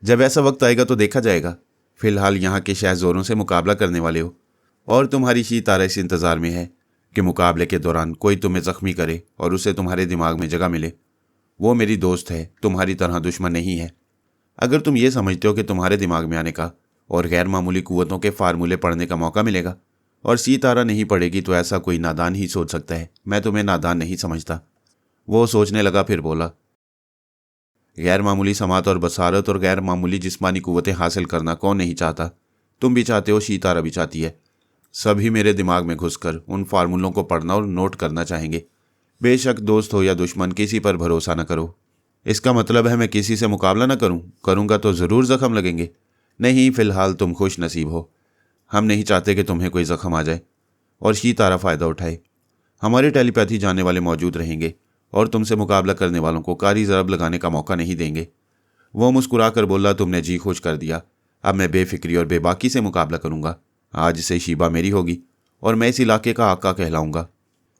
जब ऐसा वक्त आएगा तो देखा जाएगा। फिलहाल यहाँ के शहज़ोरों से मुकाबला करने वाले हो और तुम्हारी शीतारा इस इंतज़ार में है कि मुकाबले के दौरान कोई तुम्हें ज़ख्मी करे और उसे तुम्हारे दिमाग में जगह मिले। वो मेरी दोस्त है, तुम्हारी तरह दुश्मन नहीं है। अगर तुम ये समझते हो कि तुम्हारे दिमाग में आने का और गैर मामूली कुव्वतों के फार्मूले पढ़ने का मौका मिलेगा और सितारा नहीं पड़ेगी तो ऐसा कोई नादान ही सोच सकता है। मैं तुम्हें नादान नहीं समझता। वो सोचने लगा, फिर बोला, गैर मामूली समात और बसारत और गैर मामूली जिस्मानी कुव्वतें हासिल करना कौन नहीं चाहता। तुम भी चाहते हो, सितारा भी चाहती है। सभी मेरे दिमाग में घुसकर उन फार्मूलों को पढ़ना और नोट करना चाहेंगे। बेशक दोस्त हो या दुश्मन, किसी पर भरोसा न करो। इसका मतलब है मैं किसी से मुकाबला न करूं? करूंगा तो ज़रूर जख्म लगेंगे। नहीं, फिलहाल तुम खुश नसीब हो। हम नहीं चाहते कि तुम्हें कोई जख्म आ जाए और सितारा फ़ायदा उठाए। हमारी टेलीपैथी जानने वाले मौजूद रहेंगे और तुमसे मुकाबला करने वालों को कारी ज़रब लगाने का मौका नहीं देंगे। वो मुस्कुराकर बोला, तुमने जी खुश कर दिया। अब मैं बेफिक्री और बेबाकी से मुकाबला करूंगा। आज से शीबा मेरी होगी और मैं इस इलाके का आका कहलाऊंगा।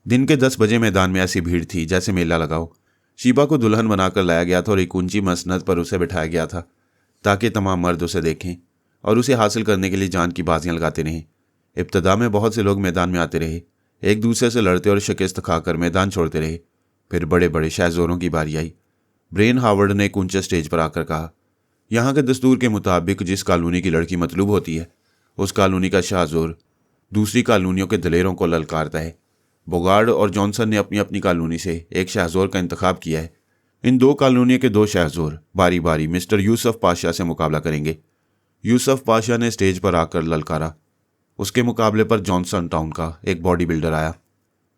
दिन के 10 बजे मैदान में ऐसी भीड़ थी जैसे मेला लगा हो। शीबा को दुल्हन बनाकर लाया गया था और एक ऊंची मसनद पर उसे बिठाया गया था ताकि तमाम मर्द उसे देखें और उसे हासिल करने के लिए जान की बाजियां लगाते रहें। इब्तदा में बहुत से लोग मैदान में आते रहे, एक दूसरे से लड़ते और शिकस्त खाकर मैदान छोड़ते रहे। फिर बड़े बड़े शाहजोरों की बारी आई। ब्रेन हावर्ड ने एक ऊंचे स्टेज पर आकर कहा, यहाँ के दस्तूर के मुताबिक जिस कॉलोनी की लड़की मतलूब होती है उस कॉलोनी का शाहजोर दूसरी कॉलोनियों के दलेरों को ललकारता है। बोगार्ड और जॉनसन ने अपनी अपनी कॉलोनी से एक शाहजोर का इंतखाब किया है। इन 2 कॉलोनियों के 2 शाहजोर बारी बारी मिस्टर यूसुफ पाशा से मुकाबला करेंगे। यूसुफ पाशा ने स्टेज पर आकर ललकारा। उसके मुकाबले पर जॉनसन टाउन का एक बॉडी बिल्डर आया।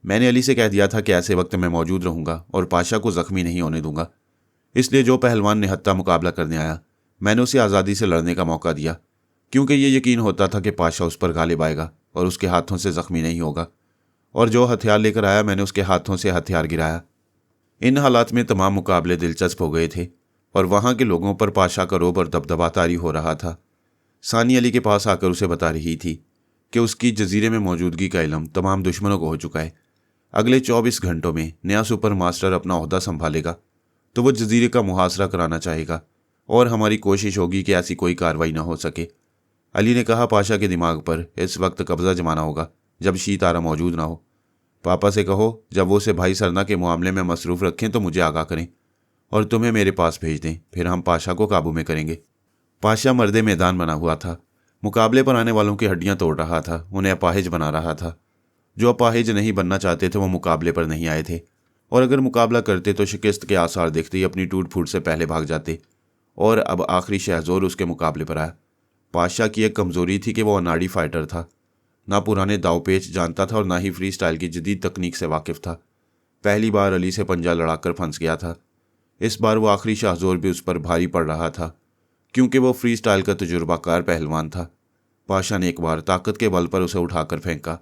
मैंने अली से कह दिया था कि ऐसे वक्त मैं मौजूद रहूंगा और पाशा को जख्मी नहीं होने दूंगा। इसलिए जो पहलवान निहत्था मुकाबला करने आया मैंने उसे आज़ादी से लड़ने का मौका दिया, क्योंकि ये यकीन होता था कि पाशा उस पर गालिब आएगा और उसके हाथों से जख्मी नहीं होगा। और जो हथियार लेकर आया मैंने उसके हाथों से हथियार गिराया। इन हालात में तमाम मुकाबले दिलचस्प हो गए थे और वहाँ के लोगों पर पाशा का रोब और दबदबा तारी हो रहा था। सानी अली के पास आकर उसे बता रही थी कि उसकी जजीरे में मौजूदगी का इल्म तमाम दुश्मनों को हो चुका है। अगले 24 घंटों में नया सुपर मास्टर अपना ओहदा संभालेगा तो वो जजीरे का मुहासरा कराना चाहेगा और हमारी कोशिश होगी कि ऐसी कोई कार्रवाई ना हो सके। अली ने कहा, पाशा के दिमाग पर इस वक्त कब्जा जमाना होगा जब सितारा मौजूद ना हो। पापा से कहो जब वो उसे भाई सरना के मामले में मसरूफ़ रखें तो मुझे आगाह करें और तुम्हें मेरे पास भेज दें, फिर हम पाशा को काबू में करेंगे। पाशा मर्दे मैदान बना हुआ था। मुकाबले पर आने वालों की हड्डियां तोड़ रहा था, उन्हें अपाहिज बना रहा था। जो अपाहिज नहीं बनना चाहते थे वो मुकाबले पर नहीं आए थे और अगर मुकाबला करते तो शिकस्त के आसार देखते ही अपनी टूट फूट से पहले भाग जाते। और अब आखिरी शहजोर उसके मुकाबले पर आया। पाशा की एक कमज़ोरी थी कि वो अनाड़ी फाइटर था। ना पुराने दाव पेच जानता था और ना ही फ्री स्टाइल की जदीद तकनीक से वाकिफ था। पहली बार अली से पंजा लड़ाकर फंस गया था। इस बार वो आखिरी शाहजोर भी उस पर भारी पड़ रहा था क्योंकि वो फ्री स्टाइल का तजुर्बाकार पहलवान था। पाशा ने एक बार ताकत के बल पर उसे उठाकर फेंका,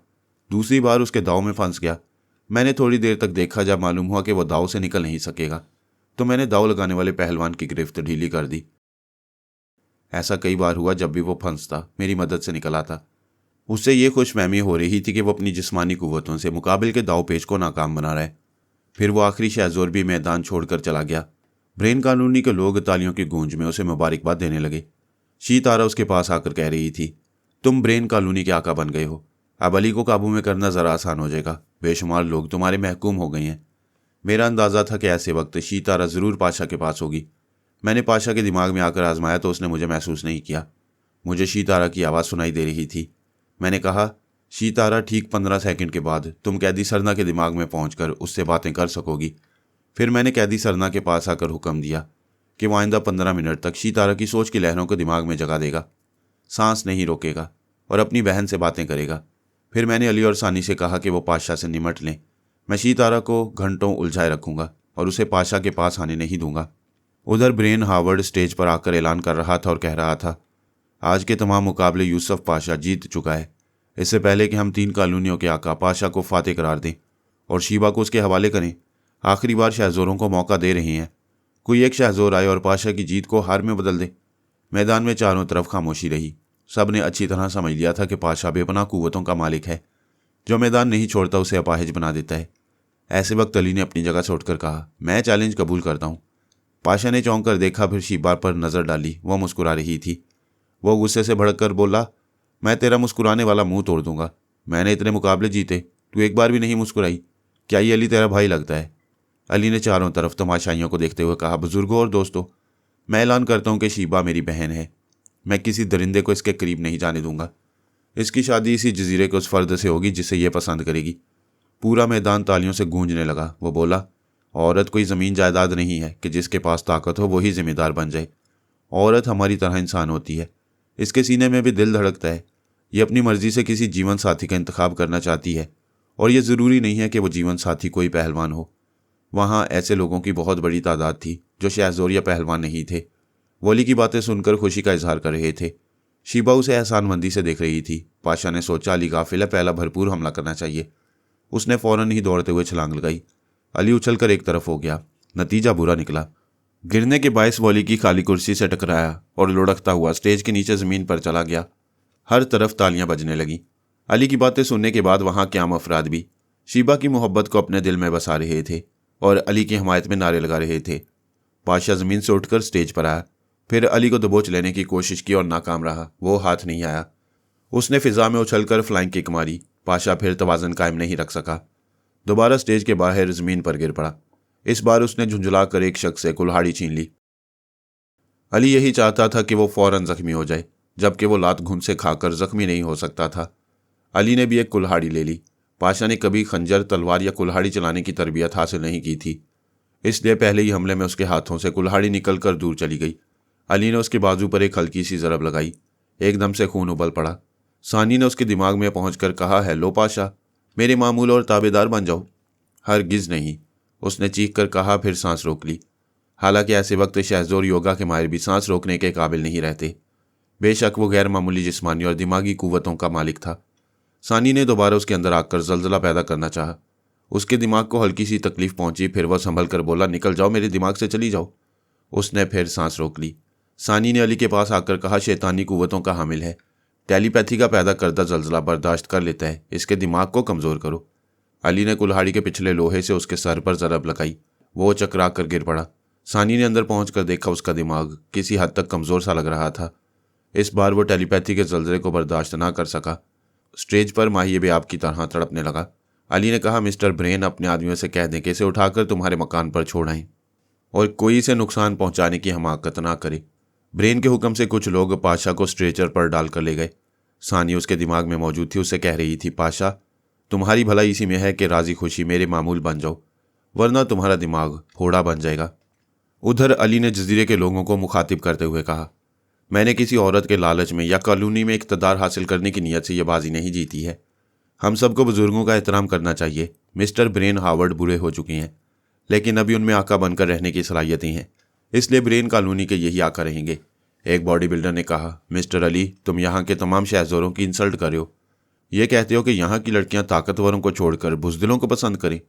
दूसरी बार उसके दाव में फंस गया। मैंने थोड़ी देर तक देखा, जब मालूम हुआ कि वह दाव से निकल नहीं सकेगा तो मैंने दाव लगाने वाले पहलवान की गिरफ्त ढीली कर दी। ऐसा कई बार हुआ, जब भी वो फंसता मेरी मदद से निकल आता। उससे ये खुशफहमी हो रही थी कि वो अपनी जिस्मानी कुव्वतों से मुकाबले के दाव पेच को नाकाम बना रहा है। फिर वो आखिरी शहजोर भी मैदान छोड़कर चला गया। ब्रेन कॉलोनी के लोग तालियों की गूंज में उसे मुबारकबाद देने लगे। सितारा उसके पास आकर कह रही थी, तुम ब्रेन कॉलोनी के आका बन गए हो। अब अली को काबू में करना ज़रा आसान हो जाएगा। बेशुमार लोग तुम्हारे महकूम हो गए हैं। मेरा अंदाज़ा था कि ऐसे वक्त सितारा ज़रूर पाशा के पास होगी। मैंने पाशा के दिमाग में आकर आजमाया तो उसने मुझे महसूस नहीं किया। मुझे सितारा की आवाज़ सुनाई दे रही थी। मैंने कहा, सितारा, ठीक 15 सेकंड के बाद तुम कैदी सरना के दिमाग में पहुंचकर उससे बातें कर सकोगी। फिर मैंने कैदी सरना के पास आकर हुक्म दिया कि वो आइंदा 15 मिनट तक सितारा की सोच की लहरों को दिमाग में जगा देगा, सांस नहीं रोकेगा और अपनी बहन से बातें करेगा। फिर मैंने अली और सानी से कहा कि वो पाशा से निमट लें। मैं सितारा को घंटों उलझाए रखूंगा और उसे पाशा के पास आने नहीं दूंगा। उधर ब्रेन हावर्ड स्टेज पर आकर ऐलान कर रहा था और कह रहा था, आज के तमाम मुकाबले यूसुफ पाशा जीत चुका है। इससे पहले कि हम 3 कॉलोनियों के आका पाशा को फातेह करार दें और शीबा को उसके हवाले करें, आखिरी बार शहजोरों को मौका दे रहे हैं। कोई एक शहजोर आए और पाशा की जीत को हार में बदल दे। मैदान में चारों तरफ खामोशी रही। सब ने अच्छी तरह समझ लिया था कि पाशा बेपनाह कुव्वतों का मालिक है। जो मैदान नहीं छोड़ता उसे अपाहिज बना देता है। ऐसे वक्त अली ने अपनी जगह से उठकर कहा, मैं चैलेंज कबूल करता हूँ। पाशा ने चौंक कर देखा, फिर शीबा पर नज़र डाली। वह मुस्कुरा रही थी। वो गुस्से से भड़क कर बोला, मैं तेरा मुस्कुराने वाला मुंह तोड़ दूंगा। मैंने इतने मुकाबले जीते, तू एक बार भी नहीं मुस्कुराई। क्या ये अली तेरा भाई लगता है? अली ने चारों तरफ तमाशाइयों को देखते हुए कहा, बुजुर्गों और दोस्तों, मैं ऐलान करता हूँ कि शीबा मेरी बहन है। मैं किसी दरिंदे को इसके करीब नहीं जाने दूंगा। इसकी शादी इसी जजीरे के उस फर्द से होगी जिसे ये पसंद करेगी। पूरा मैदान तालियों से गूंजने लगा। वो बोला, औरत कोई ज़मीन जायदाद नहीं है कि जिसके पास ताकत हो वही जिम्मेदार बन जाए। औरत हमारी तरह इंसान होती है, इसके सीने में भी दिल धड़कता है। ये अपनी मर्जी से किसी जीवन साथी का इंतखाब करना चाहती है, और ये ज़रूरी नहीं है कि वो जीवन साथी कोई पहलवान हो। वहाँ ऐसे लोगों की बहुत बड़ी तादाद थी जो शहज़ोर या पहलवान नहीं थे। वली की बातें सुनकर खुशी का इजहार कर रहे थे। शीबा उसे एहसानमंदी से देख रही थी। पाशा ने सोचा, अली गाफिल है, पहला भरपूर हमला करना चाहिए। उसने फौरन ही दौड़ते हुए छलांग लगाई। अली उछलकर एक तरफ हो गया। नतीजा बुरा निकला। गिरने के बायस वॉली की खाली कुर्सी से टकराया और लुढ़कता हुआ स्टेज के नीचे ज़मीन पर चला गया। हर तरफ तालियां बजने लगीं। अली की बातें सुनने के बाद वहां क्याम अफराद भी शीबा की मोहब्बत को अपने दिल में बसा रहे थे और अली की हमायत में नारे लगा रहे थे। पाशा ज़मीन से उठकर स्टेज पर आया। फिर अली को दबोच लेने की कोशिश की और नाकाम रहा। वो हाथ नहीं आया। उसने फिजा में उछलकर फ्लाइंग किक मारी। पाशा फिर तवाज़न कायम नहीं रख सका। दोबारा स्टेज के बाहर ज़मीन पर गिर पड़ा। इस बार उसने झुंझुलाकर एक शख्स से कुल्हाड़ी छीन ली। अली यही चाहता था कि वो फौरन जख्मी हो जाए, जबकि वो लात घूंट से खाकर जख्मी नहीं हो सकता था। अली ने भी एक कुल्हाड़ी ले ली। पाशा ने कभी खंजर, तलवार या कुल्हाड़ी चलाने की तरबियत हासिल नहीं की थी, इसलिए पहले ही हमले में उसके हाथों से कुल्हाड़ी निकलकर दूर चली गई। अली ने उसके बाजू पर एक हल्की सी ज़रब लगाई। एकदम से खून उबल पड़ा। सानी ने उसके दिमाग में पहुंचकर कहा, है लो पाशा, मेरे मामूल और ताबेदार बन जाओ। हरगिज़ नहीं, उसने चीख कर कहा, फिर सांस रोक ली। हालांकि ऐसे वक्त शहज़ोर योगा के माहिर भी सांस रोकने के काबिल नहीं रहते। बेशक वो गैर मामूली जिस्मानी और दिमागी कुव्वतों का मालिक था। सानी ने दोबारा उसके अंदर आकर जलजला पैदा करना चाहा। उसके दिमाग को हल्की सी तकलीफ पहुंची। फिर वह संभल कर बोला, निकल जाओ, मेरे दिमाग से चली जाओ। उसने फिर सांस रोक ली। सानी ने अली के पास आकर कहा, शैतानी कुव्वतों का हामिल है, टेलीपैथी का पैदा करदा जलजला बर्दाश्त कर लेता है, इसके दिमाग को कमज़ोर करो। अली ने कुल्हाड़ी के पिछले लोहे से उसके सर पर ज़रब लगाई। वो चकरा कर गिर पड़ा। सानी ने अंदर पहुंचकर देखा, उसका दिमाग किसी हद तक कमज़ोर सा लग रहा था। इस बार वो टेलीपैथी के जलजले को बर्दाश्त ना कर सका। स्टेज पर माहिए बेआब की तरह तड़पने लगा। अली ने कहा, मिस्टर ब्रेन, अपने आदमियों से कह दें कि इसे उठाकर तुम्हारे मकान पर छोड़ आएं और कोई इसे नुकसान पहुंचाने की हमाकत ना करे। ब्रेन के हुक्म से कुछ लोग पाशा को स्ट्रेचर पर डालकर ले गए। सानी उसके दिमाग में मौजूद थी। उससे कह रही थी, पाशा, तुम्हारी भलाई इसी में है कि राजी खुशी मेरे मामूल बन जाओ, वरना तुम्हारा दिमाग फोड़ा बन जाएगा। उधर अली ने जजीरे के लोगों को मुखातिब करते हुए कहा, मैंने किसी औरत के लालच में या कॉलोनी में इक़्तिदार हासिल करने की नीयत से यह बाजी नहीं जीती है। हम सबको बुजुर्गों का एहतराम करना चाहिए। मिस्टर ब्रेन हावर्ड बूढ़े हो चुके हैं, लेकिन अभी उनमें आका बनकर रहने की सलाहियतें हैं, इसलिए ब्रेन कॉलोनी के यही आका रहेंगे। एक बॉडी बिल्डर ने कहा, मिस्टर अली, तुम यहाँ के तमाम शहज़ोरों की इंसल्ट कर रहे हो। ये कहते हो कि यहाँ की लड़कियाँ ताकतवरों को छोड़कर बुज़दिलों को पसंद करें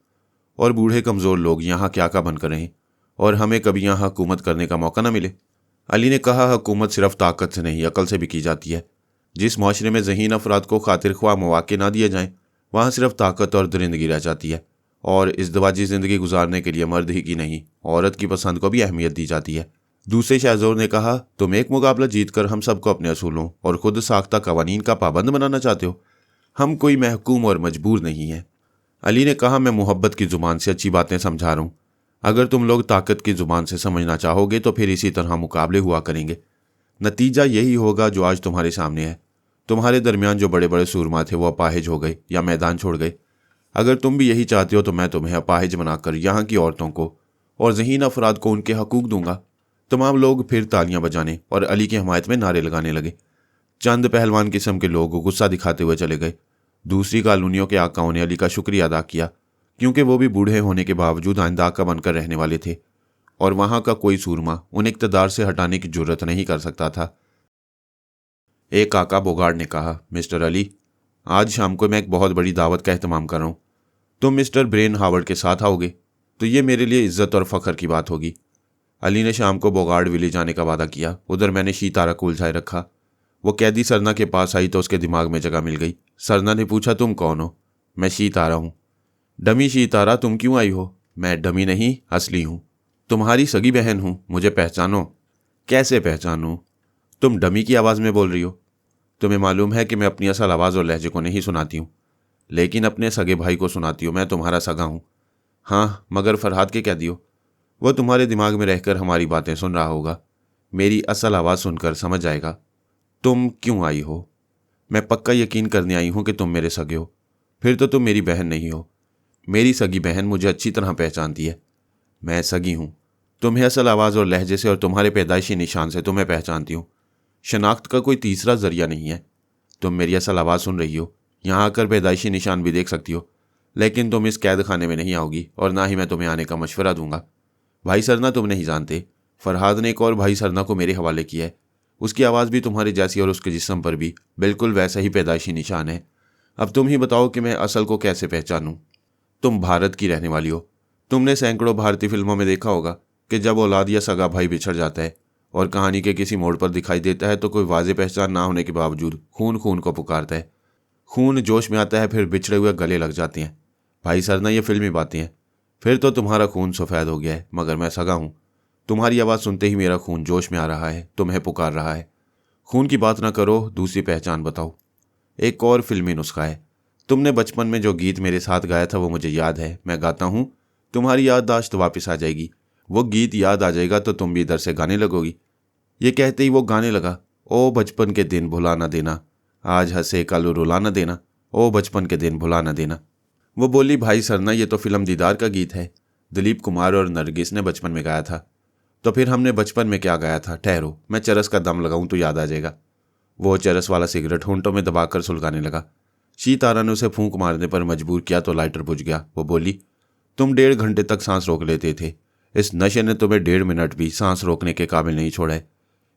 और बूढ़े कमज़ोर लोग यहाँ के आका बनकर रहें और हमें कभी यहाँ हुकूमत करने का मौका न मिले। अली ने कहा, हुकूमत सिर्फ ताकत से नहीं, अकल से भी की जाती है। जिस माशरे में ज़हीन अफराद को खातिर ख्वाह मौक़े ना दिए जाएं, वहाँ सिर्फ ताकत और दरिंदगी रह जाती है, और इज़्दिवाजी ज़िंदगी गुजारने के लिए मर्द ही की नहीं, औरत की पसंद को भी अहमियत दी जाती है। दूसरे शहज़ोर ने कहा, तुम एक मुकाबला जीतकर हम सबको अपने असूलों और खुद साख्ता कवानीन का पाबंद बनाना चाहते हो। हम कोई महकूम और मजबूर नहीं हैं। अली ने कहा, मैं मोहब्बत की ज़ुबान से अच्छी बातें समझा रहा हूँ। अगर तुम लोग ताकत की ज़ुबान से समझना चाहोगे तो फिर इसी तरह मुकाबले हुआ करेंगे। नतीजा यही होगा जो आज तुम्हारे सामने है। तुम्हारे दरमियान जो बड़े बड़े सूरमा थे वो अपाहिज हो गए या मैदान छोड़ गए। अगर तुम भी यही चाहते हो तो मैं तुम्हें अपाहिज बनाकर यहाँ की औरतों को और ज़हीन अफराद को उनके हकूक दूंगा। तमाम लोग फिर तालियां बजाने और अली की हमायत में नारे लगाने लगे। चंद पहलवान किस्म के लोग गुस्सा दिखाते हुए चले गए। दूसरी कॉलोनियों के आकाओं ने अली का शुक्रिया अदा किया, क्योंकि वो भी बूढ़े होने के बावजूद आइंदा आका बनकर रहने वाले थे और वहाँ का कोई सूरमा उन्हें इक़्तिदार से हटाने की जुर्रत नहीं कर सकता था। एक आका बोगाड़ ने कहा, मिस्टर अली, आज शाम को मैं एक बहुत बड़ी दावत का एहतमाम कर रहा हूँ। तुम मिस्टर ब्रेन हावर्ड के साथ आओगे तो ये मेरे लिए इज्जत और फ़ख्र की बात होगी। अली ने शाम को बोगाड़ विले जाने का वादा किया। उधर मैंने शीतारा को उलझाए रखा। वो कैदी सरना के पास आई तो उसके दिमाग में जगह मिल गई। सरना ने पूछा, तुम कौन हो? मैं शीतारा हूँ। डमी शीतारा, तुम क्यों आई हो? मैं डमी नहीं, असली हूँ। तुम्हारी सगी बहन हूँ, मुझे पहचानो। कैसे पहचानूँ? तुम डमी की आवाज़ में बोल रही हो। तुम्हें मालूम है कि मैं अपनी असल आवाज़ और लहजे को नहीं सुनाती हूँ, लेकिन अपने सगे भाई को सुनाती हूँ। मैं तुम्हारा सगा हूँ। हाँ, मगर फरहाद के कैदी हो। वह तुम्हारे दिमाग में रहकर हमारी बातें सुन रहा होगा। मेरी असल आवाज़ सुनकर समझ जाएगा तुम क्यों आई हो। मैं पक्का यकीन करने आई हूं कि तुम मेरे सगे हो। फिर तो तुम मेरी बहन नहीं हो। मेरी सगी बहन मुझे अच्छी तरह पहचानती है। मैं सगी हूं। तुम्हें असल आवाज़ और लहजे से और तुम्हारे पैदाइशी निशान से तुम्हें पहचानती हूँ। शनाख्त का कोई तीसरा जरिया नहीं है। तुम मेरी असल आवाज़ सुन रही हो, यहाँ आकर पैदाइशी निशान भी देख सकती हो, लेकिन तुम इस कैद खाने में नहीं आओगी और ना ही मैं तुम्हें आने का मशवरा दूंगा। भाई सरना तुम नहीं जानते, फरहाद ने एक और भाई सरना को मेरे हवाले किया है। उसकी आवाज़ भी तुम्हारी जैसी और उसके जिस्म पर भी बिल्कुल वैसा ही पैदाइशी निशान है। अब तुम ही बताओ कि मैं असल को कैसे पहचानूं। तुम भारत की रहने वाली हो। तुमने सैकड़ों भारतीय फिल्मों में देखा होगा कि जब औलाद या सगा भाई बिछड़ जाता है और कहानी के किसी मोड़ पर दिखाई देता है तो कोई वाज़ेह पहचान ना होने के बावजूद खून खून को पुकारता है। खून जोश में आता है, फिर बिछड़े हुए गले लग जाते हैं। भाई सरना, ये फिल्मी बातें हैं। फिर तो तुम्हारा खून सफ़ेद हो गया है, मगर मैं सगा हूँ। तुम्हारी आवाज़ सुनते ही मेरा खून जोश में आ रहा है, तुम्हें पुकार रहा है। खून की बात ना करो, दूसरी पहचान बताओ। एक और फिल्मी नुस्खा है। तुमने बचपन में जो गीत मेरे साथ गाया था वो मुझे याद है। मैं गाता हूँ, तुम्हारी याददाश्त वापस आ जाएगी। वो गीत याद आ जाएगा तो तुम भी इधर से गाने लगोगी। ये कहते ही वो गाने लगा, ओ बचपन के दिन भुला ना देना, आज हंसे कल रुला ना देना, ओ बचपन के दिन भुला ना देना। वो बोली, भाई सरना, ये तो फिल्म दीदार का गीत है। दिलीप कुमार और नरगिस ने बचपन में गाया था। तो फिर हमने बचपन में क्या गाया था? ठहरो, मैं चरस का दम लगाऊं तो याद आ जाएगा। वो चरस वाला सिगरेट होंठों में दबाकर सुलगाने लगा। शीतारा ने उसे फूंक मारने पर मजबूर किया तो लाइटर बुझ गया। वो बोली, तुम 1.5 घंटे तक सांस रोक लेते थे। इस नशे ने तुम्हें 1.5 मिनट भी सांस रोकने के काबिल नहीं छोड़ा है।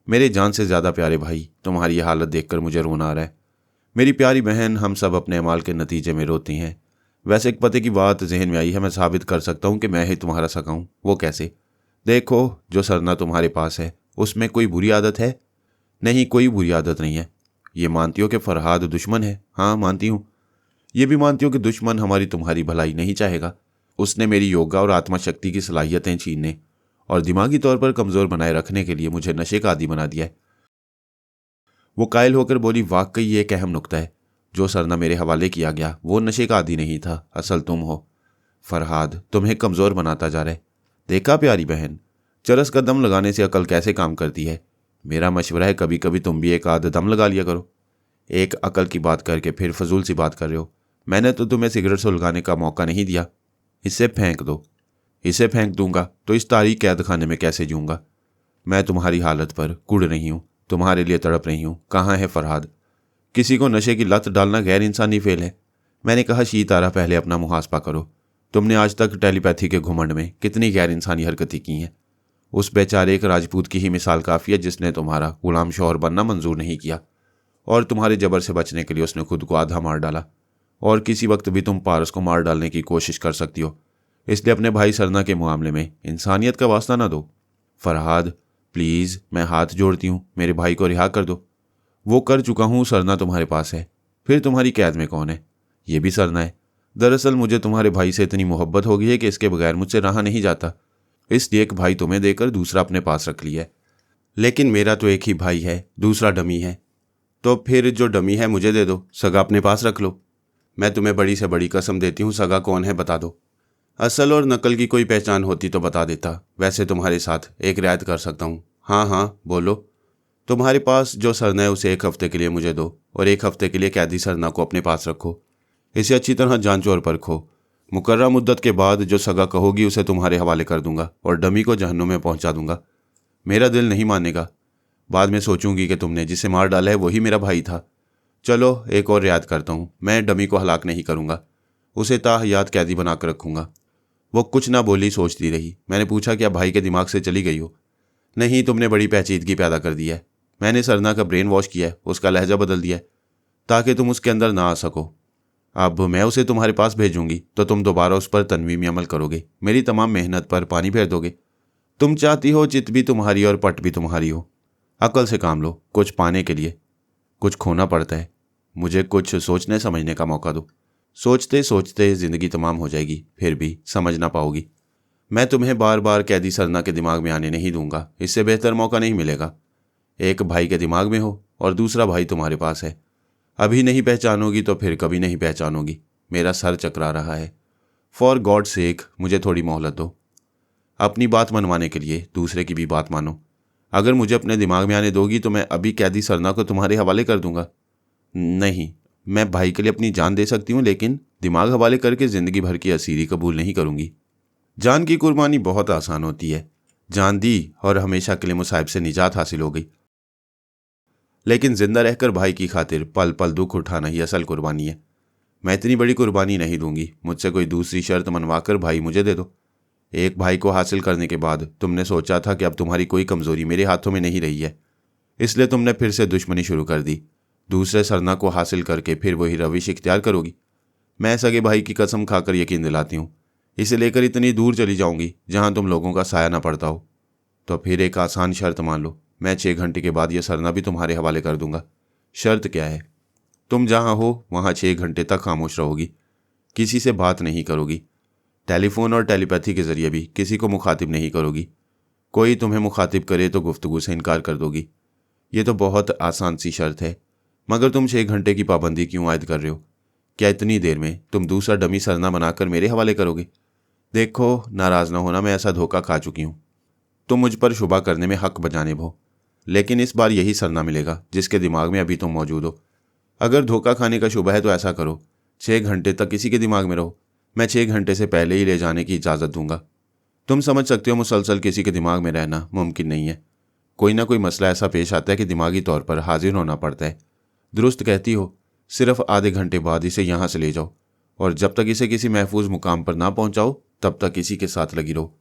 मेरे जान से ज़्यादा प्यारे भाई, तुम्हारी यह हालत देखकर मुझे रोना आ रहा है। मेरी प्यारी बहन, हम सब अपने अमाल के नतीजे में रोती हैं। वैसे एक पते की बात जहन में आई है। मैं साबित कर सकता हूँ कि मैं ही तुम्हारा सगा हूँ। वो कैसे? देखो, जो सरना तुम्हारे पास है उसमें कोई बुरी आदत है? नहीं, कोई बुरी आदत नहीं है। ये मानती हो कि फरहाद दुश्मन है? हाँ, मानती हूँ। ये भी मानती हो कि दुश्मन हमारी तुम्हारी भलाई नहीं चाहेगा। उसने मेरी योगा और आत्मा शक्ति की सलाहियतें छीनने और दिमागी तौर पर कमज़ोर बनाए रखने के लिए मुझे नशे का आदी बना दिया है। वो कायल होकर बोली, वाकई ये एक अहम नुक्ता है। जो सरना मेरे हवाले किया गया वो नशे का आदी नहीं था, असल तुम हो। फरहाद तुम्हें कमज़ोर बनाता जा रहा है। देखा प्यारी बहन, चरस का दम लगाने से अकल कैसे काम करती है। मेरा मशवरा है, कभी कभी तुम भी एक आध दम लगा लिया करो। एक अकल की बात करके फिर फजूल सी बात कर रहे हो। मैंने तो तुम्हें सिगरेट सुलगाने का मौका नहीं दिया। इसे फेंक दो। इसे फेंक दूंगा तो इस तारीख कैद खाने में कैसे जीऊँगा। मैं तुम्हारी हालत पर कुड़ रही हूँ, तुम्हारे लिए तड़प रही हूँ। कहाँ है फरहाद? किसी को नशे की लत डालना गैर इंसानी फेल है। मैंने कहा, शीतारा, पहले अपना मुहासबा करो। तुमने आज तक टेलीपैथी के घुमंड में कितनी गैर इंसानी हरकतें की हैं। उस बेचारे एक राजपूत की ही मिसाल काफ़ी है जिसने तुम्हारा गुलाम शौहर बनना मंजूर नहीं किया और तुम्हारे जबर से बचने के लिए उसने खुद को आधा मार डाला। और किसी वक्त भी तुम पारस को मार डालने की कोशिश कर सकती हो। इसलिए अपने भाई सरना के मामले में इंसानियत का वास्ता ना दो। फरहाद, प्लीज़, मैं हाथ जोड़ती हूँ, मेरे भाई को रिहा कर दो। वो कर चुका हूँ, सरना तुम्हारे पास है। फिर तुम्हारी कैद में कौन है? ये भी सरना है। दरअसल मुझे तुम्हारे भाई से इतनी मोहब्बत हो गई है कि इसके बगैर मुझसे रहा नहीं जाता। इसलिए एक भाई तुम्हें देकर दूसरा अपने पास रख लिया है। लेकिन मेरा तो एक ही भाई है, दूसरा डमी है। तो फिर जो डमी है मुझे दे दो, सगा अपने पास रख लो। मैं तुम्हें बड़ी से बड़ी कसम देती हूँ, सगा कौन है बता दो। असल और नकल की कोई पहचान होती तो बता देता। वैसे तुम्हारे साथ एक रियायत कर सकता हूँ। हाँ हाँ, बोलो। तुम्हारे पास जो सरना है उसे 1 हफ्ते के लिए मुझे दो और 1 हफ्ते के लिए कैदी सरना को अपने पास रखो। इसे अच्छी तरह जांचो और परखो। मुकर्रर मुद्दत के बाद जो सगा कहोगी उसे तुम्हारे हवाले कर दूंगा और डमी को जहन्नुम में पहुंचा दूंगा। मेरा दिल नहीं मानेगा। बाद में सोचूंगी कि तुमने जिसे मार डाला है वही मेरा भाई था। चलो, एक और रियायत करता हूँ। मैं डमी को हलाक नहीं करूँगा, उसे ताहयात कैदी बनाकर रखूँगा। वो कुछ ना बोली, सोचती रही। मैंने पूछा, क्या भाई के दिमाग से चली गई हो? नहीं, तुमने बड़ी पेचीदगी पैदा कर दी है। मैंने सरना का ब्रेन वॉश किया है, उसका लहजा बदल दिया है ताकि तुम उसके अंदर ना आ सको। अब मैं उसे तुम्हारे पास भेजूंगी तो तुम दोबारा उस पर तनवीमी अमल करोगे, मेरी तमाम मेहनत पर पानी फेर दोगे। तुम चाहती हो चित भी तुम्हारी और पट भी तुम्हारी हो। अकल से काम लो। कुछ पाने के लिए कुछ खोना पड़ता है। मुझे कुछ सोचने समझने का मौका दो। सोचते सोचते ज़िंदगी तमाम हो जाएगी, फिर भी समझ ना पाओगी। मैं तुम्हें बार बार कैदी सरना के दिमाग में आने नहीं दूंगा, इससे बेहतर मौका नहीं मिलेगा। एक भाई के दिमाग में हो और दूसरा भाई तुम्हारे पास है। अभी नहीं पहचानोगी तो फिर कभी नहीं पहचानोगी। मेरा सर चकरा रहा है। फॉर गॉड सेक, मुझे थोड़ी मोहलत दो। अपनी बात मनवाने के लिए दूसरे की भी बात मानो। अगर मुझे अपने दिमाग में आने दोगी तो मैं अभी कैदी सरना को तुम्हारे हवाले कर दूंगा। नहीं, मैं भाई के लिए अपनी जान दे सकती हूँ, लेकिन दिमाग हवाले करके जिंदगी भर की असीरी कबूल नहीं करूंगी। जान की कुर्बानी बहुत आसान होती है। जान दी और हमेशा के लिए मुसाइब से निजात हासिल हो गई, लेकिन जिंदा रहकर भाई की खातिर पल पल दुख उठाना ही असल कुर्बानी है। मैं इतनी बड़ी कुर्बानी नहीं दूंगी। मुझसे कोई दूसरी शर्त मनवाकर भाई मुझे दे दो। एक भाई को हासिल करने के बाद तुमने सोचा था कि अब तुम्हारी कोई कमजोरी मेरे हाथों में नहीं रही है, इसलिए तुमने फिर से दुश्मनी शुरू कर दी। दूसरे सरना को हासिल करके फिर वही रविश इख्तियार करोगी। मैं सगे भाई की कसम खाकर यकीन दिलाती हूँ, इसे लेकर इतनी दूर चली जाऊंगी जहां तुम लोगों का साया ना पड़ता हो। तो फिर एक आसान शर्त मान लो, मैं 6 घंटे के बाद यह सरना भी तुम्हारे हवाले कर दूंगा। शर्त क्या है? तुम जहां हो वहां 6 घंटे तक खामोश रहोगी, किसी से बात नहीं करोगी, टेलीफोन और टेलीपैथी के जरिए भी किसी को मुखातिब नहीं करोगी। कोई तुम्हें मुखातिब करे तो गुफ्तगू से इनकार कर दोगी। ये तो बहुत आसान सी शर्त है, मगर तुम 6 घंटे की पाबंदी क्यों आयद कर रहे हो? क्या इतनी देर में तुम दूसरा डमी सरना बनाकर मेरे हवाले करोगे? देखो, नाराज ना होना, मैं ऐसा धोखा खा चुकी हूं। तुम मुझ पर शुबा करने में हक बजानिब हो, लेकिन इस बार यही सरना मिलेगा जिसके दिमाग में अभी तुम मौजूद हो। अगर धोखा खाने का शुबा है तो ऐसा करो, 6 घंटे तक किसी के दिमाग में रहो। मैं 6 घंटे से पहले ही ले जाने की इजाज़त दूंगा। तुम समझ सकते हो, मुसलसल किसी के दिमाग में रहना मुमकिन नहीं है। कोई ना कोई मसला ऐसा पेश आता है कि दिमागी तौर पर हाजिर होना पड़ता है। दुरुस्त कहती हो, सिर्फ आधे घंटे बाद इसे यहाँ से ले जाओ, और जब तक इसे किसी महफूज मुकाम पर ना पहुंचाओ तब तक इसी के साथ लगी रहो।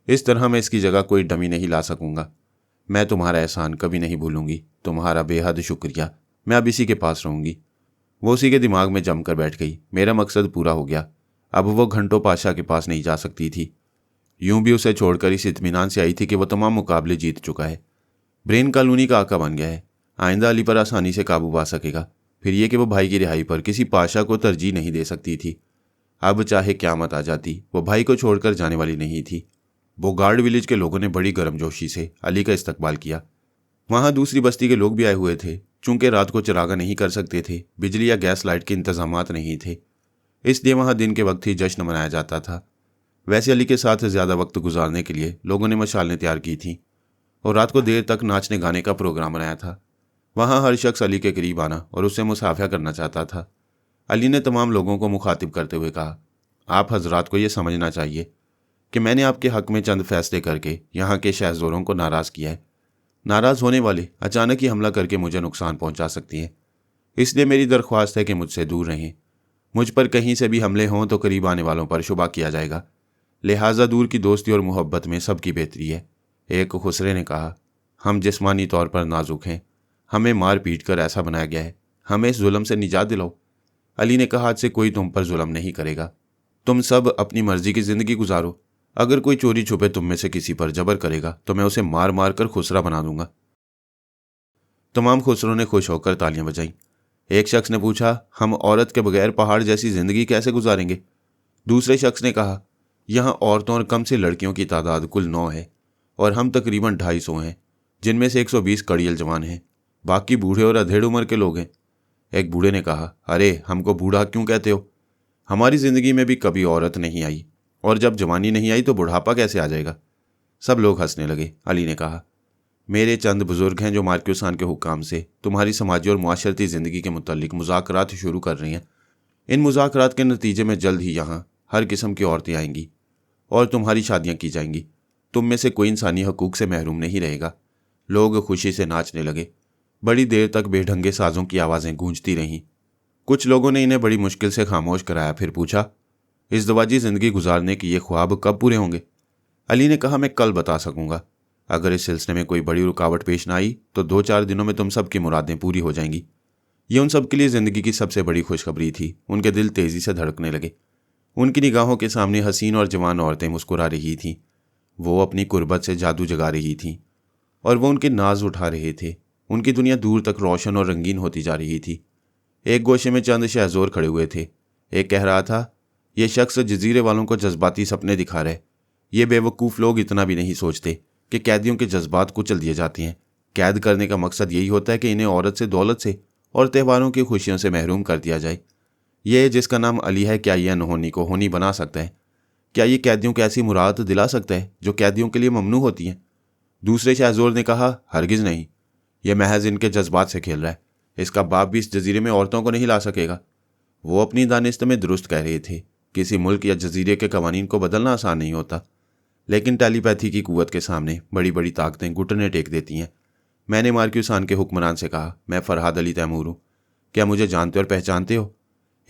इस तरह मैं इसकी जगह कोई डमी नहीं ला सकूंगा। मैं तुम्हारा एहसान कभी नहीं भूलूंगी, तुम्हारा बेहद शुक्रिया। मैं अब इसी के पास रहूंगी। वो उसी के दिमाग में जमकर बैठ गई। मेरा मकसद पूरा हो गया। अब वो घंटों पाशा के पास नहीं जा सकती थी। यूं भी उसे छोड़कर इस इत्मीनान से आई थी कि वो तमाम मुकाबले जीत चुका है, ब्रेन कॉलोनी का आका बन गया है। आइंदा अली पर आसानी से काबू पा सकेगा। फिर यह कि वो भाई की रिहाई पर किसी पाशा को तरजीह नहीं दे सकती थी। अब चाहे क़यामत आ जाती, वो भाई को छोड़कर जाने वाली नहीं थी। बोगार्ड विलेज के लोगों ने बड़ी गर्मजोशी से अली का इस्तकबाल किया। वहां दूसरी बस्ती के लोग भी आए हुए थे। चूंकि रात को चिरागा नहीं कर सकते थे, बिजली या गैस लाइट के इंतजामात नहीं थे, इसलिए वहां दिन के वक्त ही जश्न मनाया जाता था। वैसे अली के साथ ज़्यादा वक्त गुजारने के लिए लोगों ने मशालें तैयार की थीं और रात को देर तक नाचने गाने का प्रोग्राम बनाया था। वहां हर शख्स अली के करीब आना और उससे मुसाफिया करना चाहता था। अली ने तमाम लोगों को मुखातिब करते हुए कहा, आप हजरात को यह समझना चाहिए कि मैंने आपके हक में चंद फैसले करके यहाँ के शहज़ोरों को नाराज़ किया है। नाराज़ होने वाले अचानक ही हमला करके मुझे नुकसान पहुंचा सकती हैं, इसलिए मेरी दरख्वास्त है कि मुझसे दूर रहें। मुझ पर कहीं से भी हमले हों तो करीब आने वालों पर शुबा किया जाएगा, लिहाजा दूर की दोस्ती और मोहब्बत में सबकी बेहतरी है। एक खुसरे ने कहा, हम जिस्मानी तौर पर नाजुक हैं, हमें मार पीट कर ऐसा बनाया गया है, हमें इस जुल्म से निजात दिलाओ। अली ने कहा, आज से कोई तुम पर जुल्म नहीं करेगा, तुम सब अपनी मर्जी की जिंदगी गुजारो। अगर कोई चोरी छुपे तुम में से किसी पर जबर करेगा तो मैं उसे मार मार कर खुसरा बना दूंगा। तमाम खुसरों ने खुश होकर तालियां बजाईं। एक शख्स ने पूछा, हम औरत के बगैर पहाड़ जैसी जिंदगी कैसे गुजारेंगे? दूसरे शख्स ने कहा, यहाँ औरतों और कम से लड़कियों की तादाद कुल 9 है और हम तकरीबन 250 हैं, जिनमें से 120 कड़ियल जवान हैं, बाकी बूढ़े और अधेड़ उम्र के लोग हैं। एक बूढ़े ने कहा, अरे हमको बूढ़ा क्यों कहते हो? हमारी जिंदगी में भी कभी औरत नहीं आई, और जब जवानी नहीं आई तो बुढ़ापा कैसे आ जाएगा? सब लोग हंसने लगे। अली ने कहा, मेरे चंद बुजुर्ग हैं जो मार्क्यूसान के हुक्काम से तुम्हारी समाजी और मुआशरती ज़िंदगी के मुतल्लिक मुज़ाकरात शुरू कर रही हैं। इन मुज़ाकरात के नतीजे में जल्द ही यहाँ हर किस्म की औरतें आएंगी और तुम्हारी शादियाँ की जाएंगी। तुम में से कोई इंसानी हकूक़ से महरूम नहीं रहेगा। लोग खुशी से नाचने लगे। बड़ी देर तक बेढंगे साज़ों की आवाज़ें गूंजती रहीं। कुछ लोगों ने इन्हें बड़ी मुश्किल से खामोश कराया। फिर पूछा, इस दवाजी ज़िंदगी गुजारने के ये ख्वाब कब पूरे होंगे? अली ने कहा, मैं कल बता सकूंगा। अगर इस सिलसिले में कोई बड़ी रुकावट पेश ना आई तो 2-4 दिनों में तुम सबकी मुरादें पूरी हो जाएंगी। ये उन सब के लिए ज़िंदगी की सबसे बड़ी खुशखबरी थी। उनके दिल तेज़ी से धड़कने लगे। उनकी निगाहों के सामने हसीन और जवान औरतें मुस्कुरा रही थीं। वो अपनी कुर्बत से जादू जगा रही थीं और वो उनके नाज उठा रहे थे। उनकी दुनिया दूर तक रोशन और रंगीन होती जा रही थी। एक गोशे में चंद शहज़ोर खड़े हुए थे। एक कह रहा था, यह शख्स जजीरे वालों को जज्बाती सपने दिखा रहे। ये बेवकूफ़ लोग इतना भी नहीं सोचते कि कैदियों के जज्बात कुचल दिए जाते हैं। कैद करने का मकसद यही होता है कि इन्हें औरत से, दौलत से और त्यौहारों की खुशियों से महरूम कर दिया जाए। ये जिसका नाम अली है, क्या यह अनहोनी को होनी बना सकता है? क्या ये कैदियों को ऐसी मुराद दिला सकता है जो कैदियों के लिए ममनू होती हैं? दूसरे शहज़ोर ने कहा, हरगिज़ नहीं, यह महज इनके जज्बात से खेल रहा है। इसका बाप भी इस जजीरे में औरतों को नहीं ला सकेगा। वो अपनी दानिस्त में दुरुस्त कह रहे थे। किसी मुल्क या जजीरे के कवानीन को बदलना आसान नहीं होता, लेकिन टेलीपैथी की कुव्वत के सामने बड़ी बड़ी ताकतें घुटने टेक देती हैं। मैंने मार्क्यूसान के हुक्मरान से कहा, मैं फरहाद अली तैमूर हूँ, क्या मुझे जानते और पहचानते हो?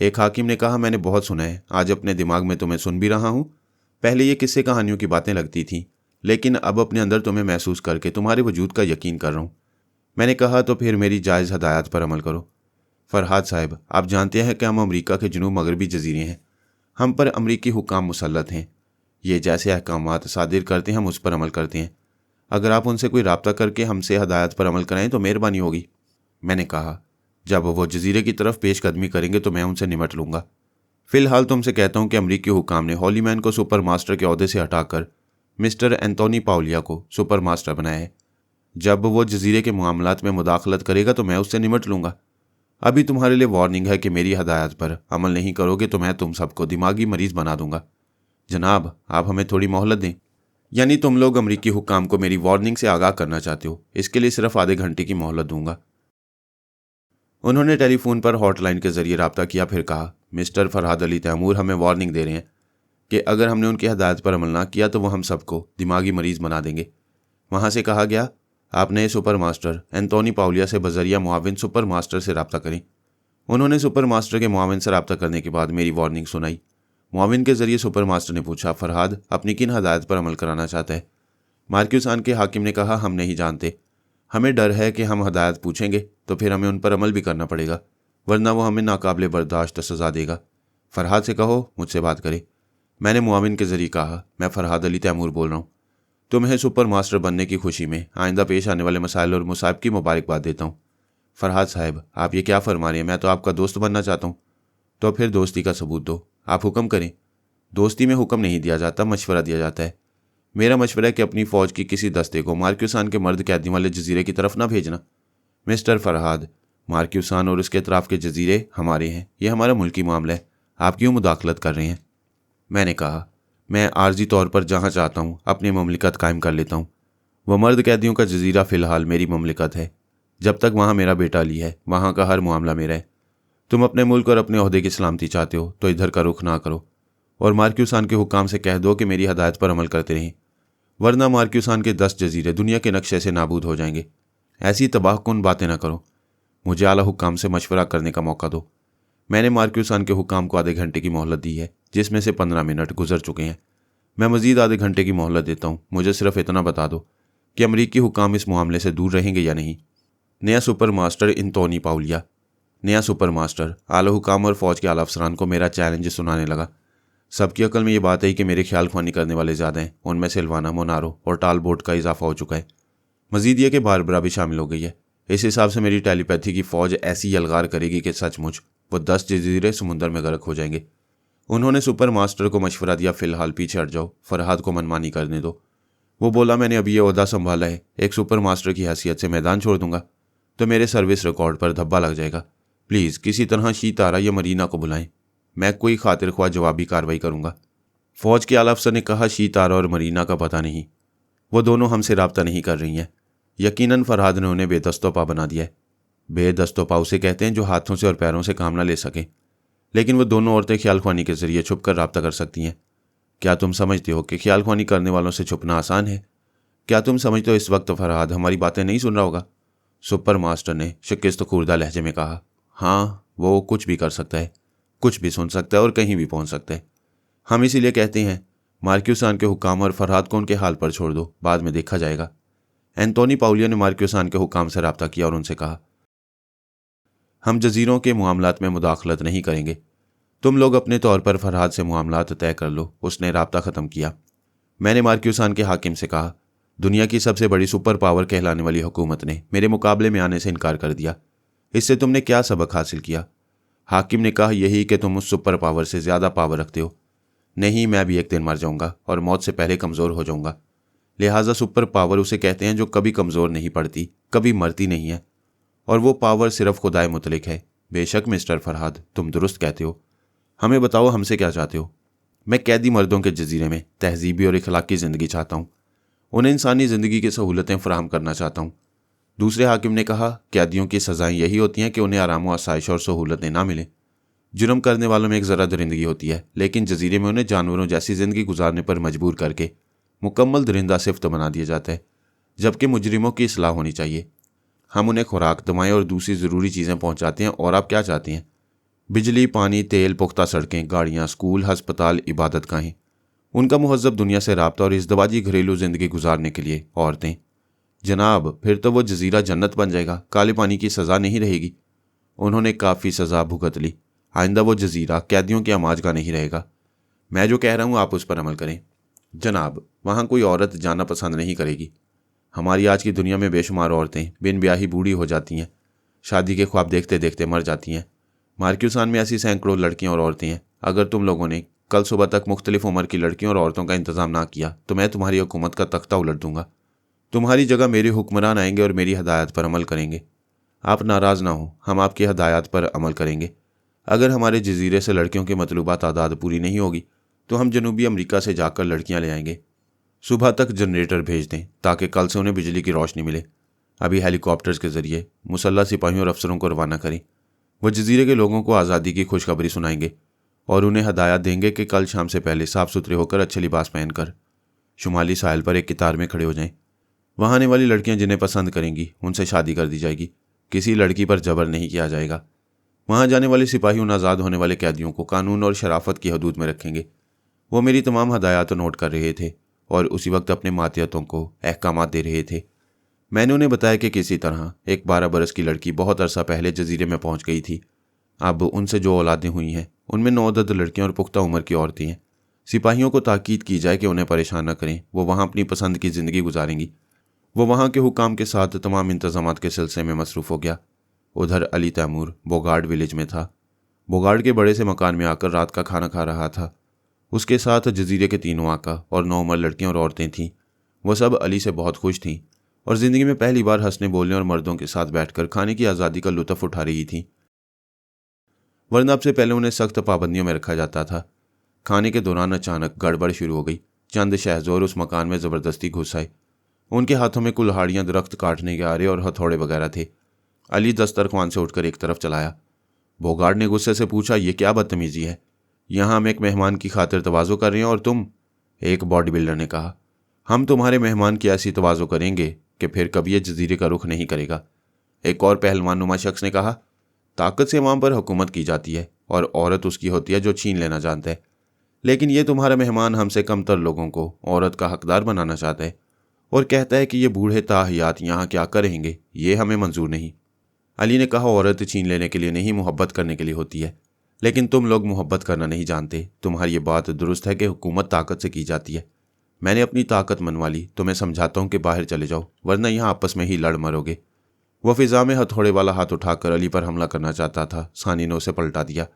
एक हाकिम ने कहा, मैंने बहुत सुना है, आज अपने दिमाग में तुम्हें सुन भी रहा हूँ। पहले ये किस्से कहानियों की बातें लगती थीं, लेकिन अब अपने अंदर तुम्हें महसूस करके तुम्हारे वजूद का यकीन कर रहा हूँ। मैंने कहा, तो फिर मेरी जायज़ हदायत पर अमल करो। फरहाद साहब, आप जानते हैं कि हम अमरीका के जुनूब मगरबी जजीरे हैं। हम पर अमरीकी हुक्काम मुसल्लत हैं। ये जैसे अहकामात सादिर करते हैं हम उस पर अमल करते हैं। अगर आप उनसे कोई राब्ता करके हमसे हदायत पर अमल कराएं तो मेहरबानी होगी। मैंने कहा, जब वो जजीरे की तरफ पेशकदमी करेंगे तो मैं उनसे निमट लूँगा। फिलहाल तुमसे कहता हूँ कि अमरीकी हुक्काम ने हॉलीमैन को सुपर मास्टर के ओहदे से हटाकर मिस्टर एंटोनी पाउलिया को सुपर मास्टर बनाया है। जब वो जजीरे के मामलात में मुदाखलत करेगा तो मैं उससे निमट लूँगा। अभी तुम्हारे लिए वार्निंग है कि मेरी हदायत पर अमल नहीं करोगे तो मैं तुम सबको दिमागी मरीज बना दूंगा। जनाब, आप हमें थोड़ी मोहलत दें। यानी तुम लोग अमरीकी हुक्काम को मेरी वार्निंग से आगाह करना चाहते हो? इसके लिए सिर्फ आधे घंटे की मोहलत दूंगा। उन्होंने टेलीफोन पर हॉटलाइन के जरिए रब्ता किया, फिर कहा, मिस्टर फरहाद अली तैमूर हमें वार्निंग दे रहे हैं कि अगर हमने उनकी हदायत पर अमल ना किया तो वो हम सबको दिमागी मरीज बना देंगे। वहाँ से कहा गया, आप नए सुपर मास्टर एंटोनी पाउलिया से बजरिया मुआविन सुपर मास्टर से रब्ता करें। उन्होंने सुपर मास्टर के मुआविन से रब्ता करने के बाद मेरी वार्निंग सुनाई। मुआविन के जरिए सुपर मास्टर ने पूछा, फरहाद अपनी किन हदायत पर अमल कराना चाहता है? मार्क्यूसान के हाकिम ने कहा, हम नहीं जानते। हमें डर है कि हम हदायत पूछेंगे तो फिर हमें उन पर अमल भी करना पड़ेगा, वरना वो हमें नाकाबिले बर्दाश्त सजा देगा। फरहाद से कहो मुझसे बात करे। मैंने मुआविन के जरिए कहा, मैं फरहाद अली तैमूर बोल रहा हूँ। तुम्हें सुपर मास्टर बनने की खुशी में आइंदा पेश आने वाले मसाइल और मुसाइब की मुबारकबाद देता हूँ। फरहाद साहब, आप ये क्या फरमा रहे हैं? मैं तो आपका दोस्त बनना चाहता हूँ। तो फिर दोस्ती का सबूत दो, आप हुक्म करें। दोस्ती में हुक्म नहीं दिया जाता, मशवरा दिया जाता है। मेरा मशवरा है कि अपनी फ़ौज की किसी दस्ते को मार्क्यूसान के मर्द कैदियों वाले जजीरे की तरफ ना भेजना। मिस्टर फरहाद, मार्क्यूसान और उसके अतराफ़ के जजीरे हमारे हैं, ये हमारा मुल्की मामला है, आप क्यों मुदाखलत कर रहे हैं? मैंने कहा, मैं आर्जी तौर पर जहाँ चाहता हूँ अपनी ममलिकत कायम कर लेता हूँ। वह मर्द कैदियों का जजीरा फ़िलहाल मेरी ममलिकत है। जब तक वहाँ मेरा बेटा अली है, वहाँ का हर मामला मेरा है। तुम अपने मुल्क और अपने ओहदे की सलामती चाहते हो तो इधर का रुख ना करो और मार्क्यूसान के हुक्काम से कह दो कि मेरी हदायत पर अमल करते रहें, वरना मार्क्यूसान के 10 जजीरे दुनिया के नक्शे से नाबूद हो जाएंगे। ऐसी तबाहकुन बातें ना करो। मुझे आला हुक्काम से मशवरा करने का मौका दो। मैंने मार्क्यूसान के हुक्काम को आधे घंटे की मोहलत दी है, जिसमें से 15 मिनट गुजर चुके हैं। मैं मजीद आधे घंटे की मोहलत देता हूँ। मुझे सिर्फ इतना बता दो कि अमरीकी हुक्काम इस मामले से दूर रहेंगे या नहीं। नया सुपर मास्टर एंटोनी पाउलिया। नया सुपर मास्टर आला हुक्काम और फ़ौज के आला अफसरान को मेरा चैलेंज सुनाने लगा। सबकी अकल में ये बात है कि मेरे ख्याल ख्वानी करने वाले ज़्यादा हैं। उनमें से इल्वाना, मोनारो और टालबोट का इजाफा हो चुका है। मजीद ये कि बारबरा भी शामिल हो गई है। इस हिसाब से मेरी टेलीपैथी की फ़ौज ऐसी यलगार करेगी कि सचमुच वो 10 जजीरे समुंदर में गर्क हो जाएंगे। उन्होंने सुपर मास्टर को मशवरा दिया, फ़िलहाल पीछे हट जाओ, फरहाद को मनमानी करने दो। वो बोला, मैंने अभी ये ओहदा संभाला है, एक सुपर मास्टर की हैसियत से मैदान छोड़ दूंगा तो मेरे सर्विस रिकॉर्ड पर धब्बा लग जाएगा। प्लीज़ किसी तरह शीतारा या मरीना को बुलाएं, मैं कोई खातिर ख्वाह जवाबी कार्रवाई करूंगा। फ़ौज के आला अफसर ने कहा, शीतारा और मरीना का पता नहीं, वो दोनों हमसे रब्ता नहीं कर रही हैं। यकीनन फरहाद ने उन्हें बेदस्तोपा बना दिया है। बेदस्तोपा उसे कहते हैं जो हाथों से और पैरों से काम ना ले सकें, लेकिन वो दोनों औरतें ख्याल ख्वानी के जरिए छुप कर रब्ता कर सकती हैं। क्या तुम समझते हो कि ख्याल ख्वानी करने वालों से छुपना आसान है? क्या तुम समझते हो इस वक्त फरहाद हमारी बातें नहीं सुन रहा होगा? सुपर मास्टर ने शिकस्त खुर्दा लहजे में कहा, हाँ, वो कुछ भी कर सकता है, कुछ भी सुन सकता है और कहीं भी पहुंच सकता है। हम इसीलिए कहते हैं मार्क्यूसान के हुक्काम और फरहाद को उनके हाल पर छोड़ दो, बाद में देखा जाएगा। एंटोनी पाउलिया ने मार्क्यूसान के हुक्काम से रब्ता किया और उनसे कहा, हम जजीरों के मामलात में मुदाखलत नहीं करेंगे, तुम लोग अपने तौर पर फरहाद से मामलात तय कर लो। उसने रब्ता ख़त्म किया। मैंने मार्क्यूसान के हाकिम से कहा, दुनिया की सबसे बड़ी सुपर पावर कहलाने वाली हुकूमत ने मेरे मुकाबले में आने से इनकार कर दिया, इससे तुमने क्या सबक हासिल किया? हाकिम ने कहा, यही कि तुम उस सुपर पावर से ज़्यादा पावर रखते हो। नहीं, मैं भी एक दिन मर जाऊंगा और मौत से पहले कमज़ोर हो जाऊंगा। लिहाजा सुपर पावर उसे कहते हैं जो कभी कमज़ोर नहीं पड़ती, कभी मरती नहीं है, और वो पावर सिर्फ खुदाए मुतलिक है। बेशक मिस्टर फरहाद, तुम दुरुस्त कहते हो। हमें बताओ, हमसे क्या चाहते हो? मैं कैदी मर्दों के जजीरे में तहजीबी और इखलाकी ज़िंदगी चाहता हूँ। उन्हें इंसानी ज़िंदगी की सहूलतें फराहम करना चाहता हूँ। दूसरे हाकिम ने कहा, कैदियों की सजाएं यही होती हैं कि उन्हें आराम व आसाइश और सहूलतें ना मिलें। जुर्म करने वालों में एक ज़रा दरिंदगी होती है, लेकिन जजीरे में उन्हें जानवरों जैसी ज़िंदगी गुजारने पर मजबूर करके मुकम्मल दरिंदा सिफ्त बना दिया जाता है, जबकि मुजरिमों की इसलाह होनी चाहिए। हम उन्हें खुराक, दवाएं और दूसरी ज़रूरी चीज़ें पहुंचाते हैं, और आप क्या चाहते हैं? बिजली, पानी, तेल, पुख्ता सड़कें, गाड़ियाँ, स्कूल, हस्पताल, इबादत गाहें। उनका मुहज़्ज़ब दुनिया से राब्ता और इज़्दवाजी घरेलू ज़िंदगी गुजारने के लिए औरतें। जनाब, फिर तो वो जजीरा जन्नत बन जाएगा, काले पानी की सज़ा नहीं रहेगी। उन्होंने काफ़ी सज़ा भुगत ली। आइंदा वो जजीरा कैदियों की आमाज का नहीं रहेगा। मैं जो कह रहा हूँ आप उस पर अमल करें। जनाब, वहाँ कोई औरत जाना पसंद नहीं करेगी। हमारी आज की दुनिया में बेशुमार औरतें बिन ब्याही बूढ़ी हो जाती हैं, शादी के ख्वाब देखते देखते मर जाती हैं। मार्क्यूसान में ऐसी सैकड़ों लड़कियां और औरतें हैं। अगर तुम लोगों ने कल सुबह तक मुख्तलिफ उम्र की लड़कियों और औरतों का इंतजाम ना किया तो मैं तुम्हारी हुकूमत का तख्ता उलट दूंगा। तुम्हारी जगह मेरे हुक्मरान आएंगे और मेरी हदायत पर अमल करेंगे। आप नाराज़ ना हो, हम आपकी हदायत पर अमल करेंगे। अगर हमारे जजीरे से लड़कियों की मतलूबा तादाद पूरी नहीं होगी तो हम जनूबी अमरीका से जाकर लड़कियां ले आएंगे। सुबह तक जनरेटर भेज दें ताकि कल से उन्हें बिजली की रोशनी मिले। अभी हेलीकॉप्टर्स के जरिए मुसल्लह सिपाहियों और अफसरों को रवाना करें। वह जजीरे के लोगों को आज़ादी की खुशखबरी सुनाएंगे और उन्हें हदायत देंगे कि कल शाम से पहले साफ सुथरे होकर अच्छे लिबास पहनकर शुमाली साहिल पर एक कितार में खड़े हो जाएं। वहाँ आने वाली लड़कियां जिन्हें पसंद करेंगी उनसे शादी कर दी जाएगी। किसी लड़की पर जबर नहीं किया जाएगा। वहाँ जाने वाले सिपाही उन आज़ाद होने वाले कैदियों को कानून और शराफत की हदूद में रखेंगे। वो मेरी तमाम हदायत नोट कर रहे थे और उसी वक्त अपने मातियतों को अहकामात दे रहे थे। मैंने उन्हें बताया कि किसी तरह एक 12 बरस की लड़की बहुत अरसा पहले जजीरे में पहुंच गई थी। अब उनसे जो औलादें हुई हैं उनमें 9 अदद लड़कियां और पुख्ता उम्र की औरतें हैं। सिपाहियों को ताकीद की जाए कि उन्हें परेशान न करें, वो वहाँ अपनी पसंद की ज़िंदगी गुजारेंगी। वो वहाँ के हुकाम के साथ तमाम इंतजामात के सिलसिले में मसरूफ़ हो गया। उधर अली तैमूर बोगार्ड विलेज में था। बोगार्ड के बड़े से मकान में आकर रात का खाना खा रहा था। उसके साथ जजीरे के 3 आका और 9 उम्र लड़कियां और औरतें थीं। वह सब अली से बहुत खुश थीं और ज़िंदगी में पहली बार हंसने बोलने और मर्दों के साथ बैठकर खाने की आज़ादी का लुत्फ़ उठा रही थीं, वरना अब से पहले उन्हें सख्त पाबंदियों में रखा जाता था। खाने के दौरान अचानक गड़बड़ शुरू हो गई। चंद शहज़ोर उस मकान में ज़बरदस्ती घुस आए। उनके हाथों में कुल्हाड़ियाँ, दरख्त काटने के आरे और हथौड़े वगैरह थे। अली दस्तरख्वान से उठकर एक तरफ चलाया। बोगार्ड ने गुस्से से पूछा, ये क्या बदतमीजी है? यहाँ हम एक मेहमान की खातिर तवाज़ो कर रहे हैं और तुम? एक बॉडी बिल्डर ने कहा, हम तुम्हारे मेहमान की ऐसी तवाज़ो करेंगे कि फिर कभी ये जजीरे का रुख नहीं करेगा। एक और पहलवान नुमा शख्स ने कहा, ताकत से इमाम पर हुकूमत की जाती है और औरत उसकी होती है जो छीन लेना जानता है। लेकिन ये तुम्हारा मेहमान हमसे कमतर लोगों को औरत का हकदार बनाना चाहता है और कहता है कि ये बूढ़े ताहियात यहाँ क्या करेंगे, ये हमें मंजूर नहीं। अली ने कहा, औरत छीन लेने के लिए नहीं, मोहब्बत करने के लिए होती है। लेकिन तुम लोग मोहब्बत करना नहीं जानते। तुम्हारी ये बात दुरुस्त है कि हुकूमत ताकत से की जाती है। मैंने अपनी ताकत मनवा ली। तुम्हें समझाता हूँ कि बाहर चले जाओ, वरना यहाँ आपस में ही लड़ मरोगे। वह फिजा में हथौड़े वाला हाथ उठाकर अली पर हमला करना चाहता था। सानी ने उसे पलटा दिया।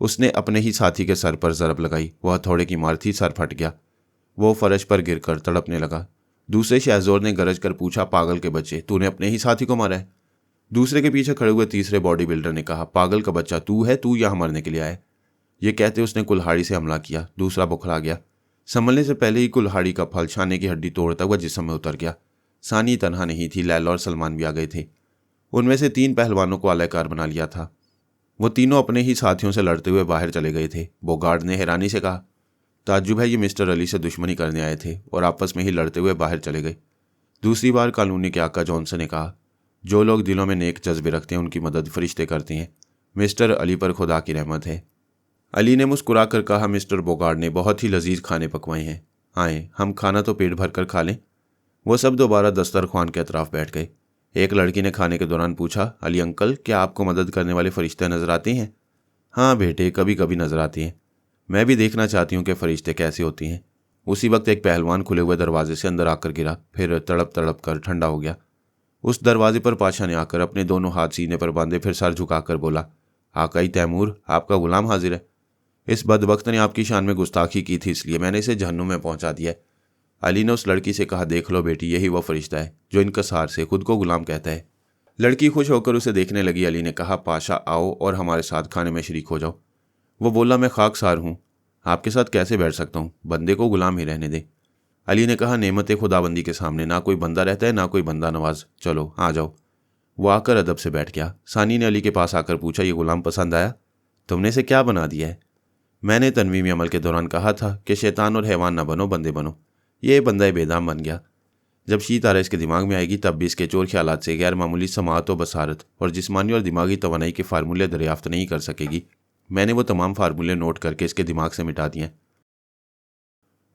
उसने अपने ही साथी के सर पर ज़रब लगाई। वह हथौड़े की मार थी, सर फट गया। वो फर्श पर गिरकर तड़पने लगा। दूसरे शहज़ोर ने गरज कर पूछा, पागल के बच्चे, तूने अपने ही साथी को मारा है? दूसरे के पीछे खड़े हुए तीसरे बॉडी बिल्डर ने कहा, पागल का बच्चा तू है, तू यहाँ मरने के लिए आया है। ये कहते उसने कुल्हाड़ी से हमला किया। दूसरा बुखला गया। संभलने से पहले ही कुल्हाड़ी का फल छाने की हड्डी तोड़ता हुआ जिस्म में उतर गया। सानी तनहा नहीं थी, लैला और सलमान भी आ गए थे। उनमें से 3 पहलवानों को आलाकार बना लिया था। वो तीनों अपने ही साथियों से लड़ते हुए बाहर चले गए थे। बोगार्ड ने हैरानी से कहा, ताज्जुब है, ये मिस्टर अली से दुश्मनी करने आए थे और आपस में ही लड़ते हुए बाहर चले गए। दूसरी बार कानूनी के आका जॉनसन ने कहा, जो लोग दिलों में नेक जज्बे रखते हैं उनकी मदद फरिश्ते करते हैं। मिस्टर अली पर खुदा की रहमत है। अली ने मुस्कुरा कर कहा, मिस्टर बोगार्ड ने बहुत ही लजीज खाने पकवाए हैं। आए, हम खाना तो पेट भर कर खा लें। वो सब दोबारा दस्तरख्वान के अतराफ बैठ गए। एक लड़की ने खाने के दौरान पूछा, अली अंकल, क्या आपको मदद करने वाले फरिश्ते नजर आते हैं? हाँ बेटे, कभी कभी नजर आती हैं। मैं भी देखना चाहती हूँ कि फरिश्ते कैसे होती हैं। उसी वक्त एक पहलवान खुले हुए दरवाजे से अंदर आकर गिरा, फिर तड़प तड़प कर ठंडा हो गया। उस दरवाजे पर पाशा ने आकर अपने दोनों हाथ सीने पर बांधे, फिर सर झुकाकर बोला, आकाई तैमूर, आपका गुलाम हाजिर है। इस बदबख्त ने आपकी शान में गुस्ताखी की थी, इसलिए मैंने इसे जहन्नुम में पहुंचा दिया है। अली ने उस लड़की से कहा, देख लो बेटी, यही वो फरिश्ता है जो इनकसार से खुद को गुलाम कहता है। लड़की खुश होकर उसे देखने लगी। अली ने कहा, पाशा आओ और हमारे साथ खाने में शरीक हो जाओ। वो बोला, मैं खाकसार हूँ, आपके साथ कैसे बैठ सकता हूँ? बंदे को गुलाम ही रहने दे। अली ने कहा, नेमत खुदाबंदी के सामने ना कोई बंदा रहता है ना कोई बंदा नवाज, चलो आ जाओ। वो आकर अदब से बैठ गया। सानी ने अली के पास आकर पूछा, ये गुलाम पसंद आया? तुमने इसे क्या बना दिया है? मैंने तनवीमी अमल के दौरान कहा था कि शैतान और हैवान ना बनो, बंदे बनो। ये बंदा बेदाम बन गया। जब शी तारा इसके दिमाग में आएगी तब भी इसके चोर ख्यालात से गैर मामूली समाअत व बसारत और जिस्मानी और दिमागी तवानाई के फार्मूले दरियाफ्त नहीं कर सकेगी। मैंने वो तमाम फार्मूले नोट करके इसके दिमाग से मिटा दिए।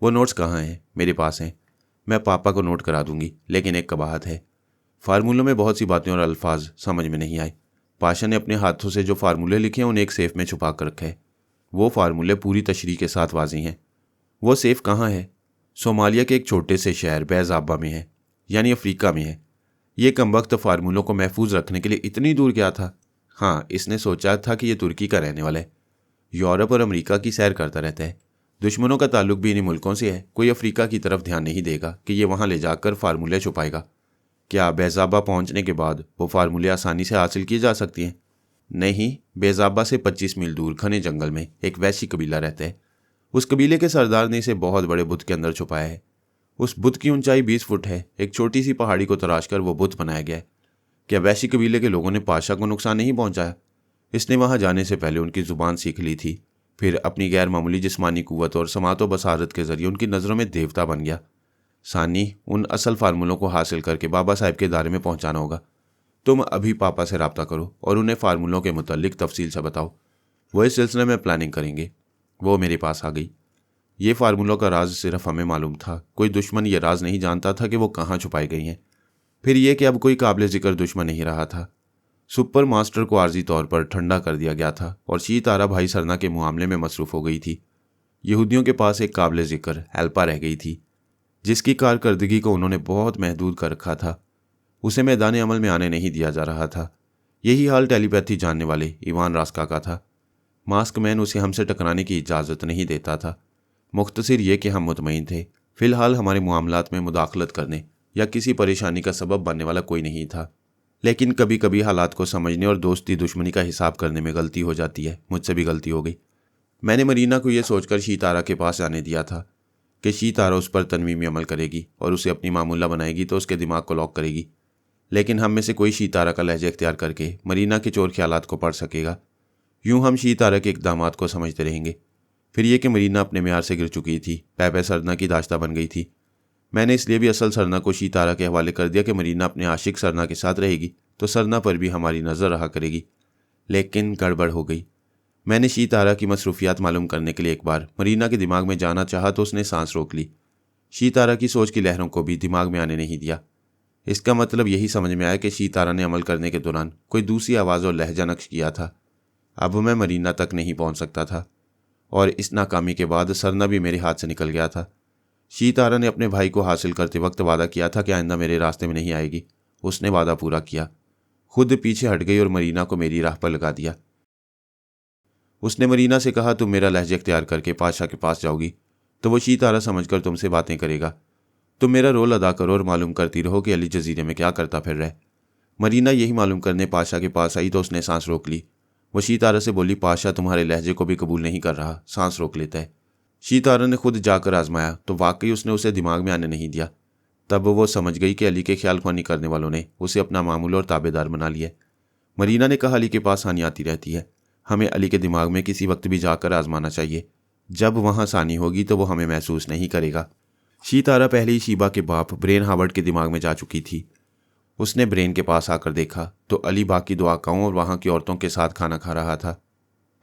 वो नोट्स कहाँ हैं? मेरे पास हैं। मैं पापा को नोट करा दूंगी, लेकिन एक कबाहत है। फार्मूलों में बहुत सी बातें और अल्फाज समझ में नहीं आए। पाशा ने अपने हाथों से जो फार्मूले लिखे हैं उन्हें एक सेफ में छुपा कर रखा है। वो फार्मूले पूरी तशरीह के साथ वाज़ेह हैं। वो सेफ कहाँ है? सोमालिया के एक छोटे से शहर बैज़ाबा में है, यानी अफ्रीका में है। ये कमबख्त फार्मूलों को महफूज रखने के लिए इतनी दूर गया था। हाँ, इसने सोचा था कि यह तुर्की का रहने वाला है, यूरोप और अमेरिका की सैर करता रहता है। दुश्मनों का ताल्लुक भी इन्हीं मुल्कों से है। कोई अफ्रीका की तरफ ध्यान नहीं देगा कि ये वहाँ ले जाकर फार्मूले छुपाएगा। क्या बैज़ाबा पहुँचने के बाद वो फार्मूले आसानी से हासिल किए जा सकती हैं? नहीं। बैज़ाबा से 25 मील दूर घने जंगल में एक वैशी कबीला रहता है। उस कबीले के सरदार ने इसे बहुत बड़े बुत के अंदर छुपाया है। उस बुत की ऊंचाई 20 फुट है। एक छोटी सी पहाड़ी को तराश कर वो बुत बनाया गया है। क्या वैशी कबीले के लोगों ने पाशा को नुकसान नहीं पहुंचाया? इसने वहां जाने से पहले उनकी जुबान सीख ली थी, फिर अपनी गैर मामूली जिस्मानी कुव्वत और समात व बसारत के जरिए उनकी नज़रों में देवता बन गया। सानी, उन असल फार्मूलों को हासिल करके बाबा साहब के दायरे में पहुंचाना होगा। तुम अभी पापा से रब्ता करो और उन्हें फार्मूलों के मुतालिक तफसील से बताओ। वो इस सिलसिले में प्लानिंग करेंगे। वो मेरे पास आ गई। ये फार्मूलों का राज सिर्फ हमें मालूम था। कोई दुश्मन ये राज नहीं जानता था कि वो कहाँ छुपाई गई हैं। फिर यह कि अब कोई काबिल जिक्र दुश्मन नहीं रहा था। सुपर मास्टर को आर्जी तौर पर ठंडा कर दिया गया था और शी तारा भाई सरना के मामले में मसरूफ़ हो गई थी। यहूदियों के पास एक काबिल जिक्र एल्पा रह गई थी, जिसकी कारकर्दगी को उन्होंने बहुत महदूद कर रखा था। उसे मैदान अमल में आने नहीं दिया जा रहा था। यही हाल टेलीपैथी जानने वाले इवान रास्का का था। मास्क मैन उसे हमसे टकराने की इजाज़त नहीं देता था। मुख्तसर ये कि हम मुतमईन थे। फ़िलहाल हमारे मामलात में मुदाखलत करने या किसी परेशानी का सबब बनने वाला कोई नहीं था। लेकिन कभी कभी हालात को समझने और दोस्ती दुश्मनी का हिसाब करने में गलती हो जाती है। मुझसे भी गलती हो गई। मैंने मरीना को यह सोचकर शी तारा के पास जाने दिया था कि शी तारा उस पर तनवीमी अमल करेगी और उसे अपनी मामूला बनाएगी तो उसके दिमाग को लॉक करेगी। लेकिन हम में से कोई शी तारा का लहजा इख्तियार करके मरीना के चोर ख्यालात को पढ़ सकेगा। यूं हम शी तारा के इक़दामात को समझते रहेंगे। फिर यह कि मरीना अपने म्यार से गिर चुकी थी, पैपे सरना की दाश्ता बन गई थी। मैंने इसलिए भी असल सरना को शी तारा के हवाले कर दिया कि मरीना अपने आशिक सरना के साथ रहेगी तो सरना पर भी हमारी नज़र रहा करेगी। लेकिन गड़बड़ हो गई। मैंने शी तारा की मसरूफियात मालूम करने के लिए एक बार मरीना के दिमाग में जाना चाहा तो उसने सांस रोक ली। शी तारा की सोच की लहरों को भी दिमाग में आने नहीं दिया। इसका मतलब यही समझ में आया कि शी तारा ने अमल करने के दौरान कोई दूसरी आवाज़ और लहजा नक्श किया था। अब मैं मरीना तक नहीं पहुंच सकता था और इस नाकामी के बाद सरना भी मेरे हाथ से निकल गया था। शी तारा ने अपने भाई को हासिल करते वक्त वादा किया था कि आइंदा मेरे रास्ते में नहीं आएगी। उसने वादा पूरा किया, खुद पीछे हट गई और मरीना को मेरी राह पर लगा दिया। उसने मरीना से कहा, तुम मेरा लहजा इख्तियार करके पाशा के पास जाओगी तो वो शी तारा समझकर तुमसे बातें करेगा। तुम मेरा रोल अदा करो और मालूम करती रहो कि अली जजीरे में क्या करता फिर रहा है। मरीना यही मालूम करने पाशा के पास आई तो उसने सांस रोक ली। वो शी तारा से बोली, पाशा तुम्हारे लहजे को भी कबूल नहीं कर रहा, सांस रोक लेता है। शी तारा ने खुद जाकर आजमाया तो वाकई उसने उसे दिमाग में आने नहीं दिया। तब वो समझ गई कि अली के ख्याल ख्वानी करने वालों ने उसे अपना मामूल और ताबेदार बना लिया। मरीना ने कहा, अली के पास सानी आती रहती है, हमें अली के दिमाग में किसी वक्त भी जाकर आजमाना चाहिए। जब वहाँ सानी होगी तो वो हमें महसूस नहीं करेगा। शी तारा पहले ही शीबा के बाप ब्रेन हावर्ड के दिमाग में जा चुकी थी। उसने ब्रेन के पास आकर देखा तो अली बाकी दो आकाओं और वहाँ की औरतों के साथ खाना खा रहा था।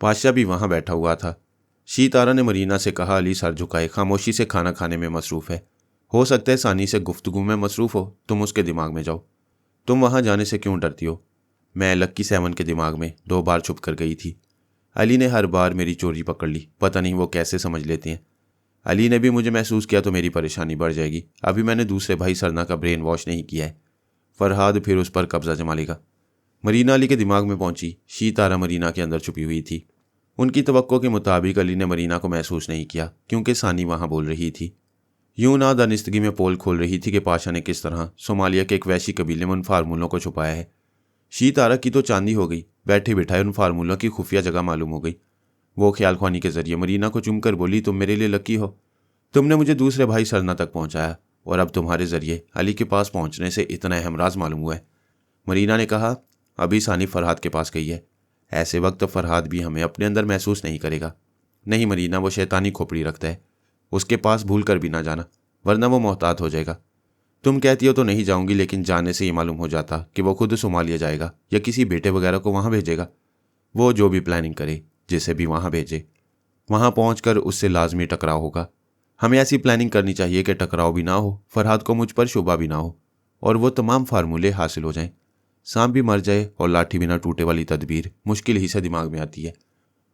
पाशा भी वहाँ बैठा हुआ था। शी तारा ने मरीना से कहा, अली सर झुकाए खामोशी से खाना खाने में मसरूफ़ है। हो सकता है सानी से गुफ्तगू में मसरूफ़ हो, तुम उसके दिमाग में जाओ। तुम वहाँ जाने से क्यों डरती हो? मैं लक्की 7 के दिमाग में 2 बार छुप कर गई थी। अली ने हर बार मेरी चोरी पकड़ ली। पता नहीं वो कैसे समझ लेते हैं। अली ने भी मुझे महसूस किया तो मेरी परेशानी बढ़ जाएगी। अभी मैंने दूसरे भाई सरना का ब्रेन वॉश नहीं किया है। फरहाद फिर उस पर कब्जा जमा लेगा। मरीना अली के दिमाग में पहुंची। शी तारा मरीना के अंदर छुपी हुई थी। उनकी तवक्को के मुताबिक अली ने मरीना को महसूस नहीं किया क्योंकि सानी वहाँ बोल रही थी। यूं ना दानिस्तगी में पोल खोल रही थी कि पाशा ने किस तरह सोमालिया के एक वैशी कबीले में उन फार्मूलों को छुपाया है। शी तारा की तो चांदी हो गई। बैठे बिठाए उन फार्मूलों की खुफिया जगह मालूम हो गई। वो ख्याल ख्वानी के जरिए मरीना को चूमकर बोली, तुम मेरे लिए लकी हो। तुमने मुझे दूसरे भाई सरना तक पहुंचाया और अब तुम्हारे जरिए अली के पास पहुंचने से इतना अहम राज मालूम हुआ है। मरीना ने कहा, अभी सानी फरहाद के पास गई है। ऐसे वक्त फरहाद भी हमें अपने अंदर महसूस नहीं करेगा। नहीं मरीना, वो शैतानी खोपड़ी रखता है। उसके पास भूल कर भी ना जाना, वरना वो मोहतात हो जाएगा। तुम कहती हो तो नहीं जाऊंगी, लेकिन जाने से ये मालूम हो जाता कि वो खुद सोमालिया जाएगा या किसी बेटे वगैरह को वहां भेजेगा। वो जो भी प्लानिंग करे, जिसे भी वहां भेजे, वहां पहुंचकर उससे लाजमी टकराव होगा। हमें ऐसी प्लानिंग करनी चाहिए कि टकराव भी ना हो, फरहाद को मुझ पर शुबा भी ना हो और वो तमाम फार्मूले हासिल हो जाएं। सांप भी मर जाए और लाठी भी ना टूटे वाली तदबीर मुश्किल ही से दिमाग में आती है।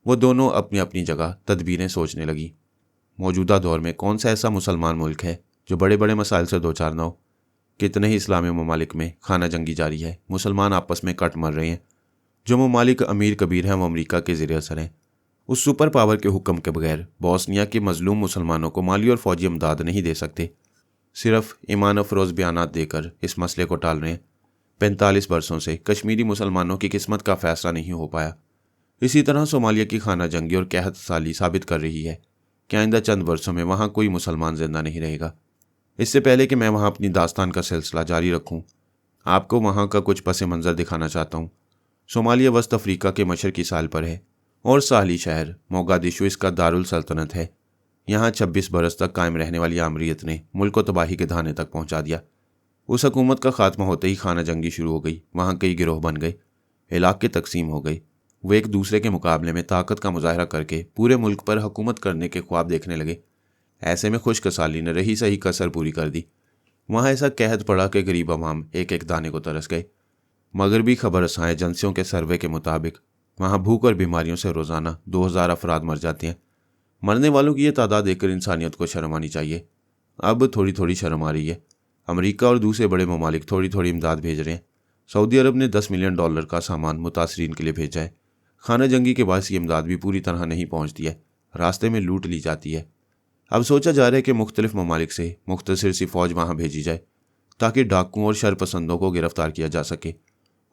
वो दोनों अपनी अपनी जगह तदबीरें सोचने लगी। मौजूदा दौर में कौन सा ऐसा मुसलमान मुल्क है जो बड़े बड़े मसाइल से दो चार ना हो। कितने ही इस्लामी ममालिक में खाना जंगी जारी है, मुसलमान आपस में कट मर रहे हैं। जो ममालिक अमीर कबीर हैं वो अमरीका के ज़ेरे असर हैं। उस सुपर पावर के हुक्म के बगैर बोस्निया के मजलूम मुसलमानों को माली और फौजी इमदाद नहीं दे सकते। सिर्फ ईमान अफरोज़ बयानात देकर इस मसले को टाल रहे हैं। 45 बरसों से कश्मीरी मुसलमानों की किस्मत का फैसला नहीं हो पाया। इसी तरह सोमालिया की खाना जंगी और कहत साली साबित कर रही है कि आइंदा चंद वर्षों में वहाँ कोई मुसलमान जिंदा नहीं रहेगा। इससे पहले कि मैं वहाँ अपनी दास्तान का सिलसिला जारी रखूँ, आपको वहाँ का कुछ पस मंज़र दिखाना चाहता हूँ। सोमालिया वस्त अफ्रीका के मशरकी साल पर है और साहली शहर मोगादिशु इसका दारुल सल्तनत है। यहाँ 26 बरस तक कायम रहने वाली आमरीत ने मुल्क को तबाही के धाने तक पहुँचा दिया। उस हुकूमत का खात्मा होते ही खाना जंगी शुरू हो गई। वहाँ कई गिरोह बन गए, इलाके तकसीम हो गए। वो एक दूसरे के मुकाबले में ताकत का मुजाहरा करके पूरे मुल्क पर हुकूमत करने के ख्वाब देखने लगे। ऐसे में खुशकसाली ने रही सही कसर पूरी कर दी। वहाँ ऐसा कहत पड़ा कि गरीब अवाम एक एक दाने को तरस गए। मगरबी खबर रसाएं एजेंसियों के सर्वे के मुताबिक वहाँ भूख और बीमारियों से रोज़ाना 2000 अफराद मर जाते हैं। मरने वालों की यह तादाद देखकर इंसानियत को शर्म आनी चाहिए। अब थोड़ी थोड़ी शर्म आ रही है। अमेरिका और दूसरे बड़े ममालिक थोड़ी थोड़ी इमदाद भेज रहे हैं। सऊदी अरब ने $10 मिलियन का सामान मुतासरीन के लिए भेजा है। खाना जंगी के बाद ये इमदाद भी पूरी तरह नहीं पहुँचती है, रास्ते में लूट ली जाती है। अब सोचा जा रहा है कि मुख्तलिफ ममालिक से मुख्तसर सी फ़ौज वहाँ भेजी जाए ताकि डाकुओं और शरपसंदों को गिरफ्तार किया जा सके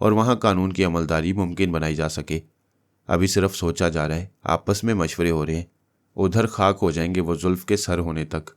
और वहाँ कानून की अमलदारी मुमकिन बनाई जा सके। अभी सिर्फ सोचा जा रहा है, आपस में मशवरे हो रहे हैं। उधर खाक हो जाएंगे वो जुल्फ के सर होने तक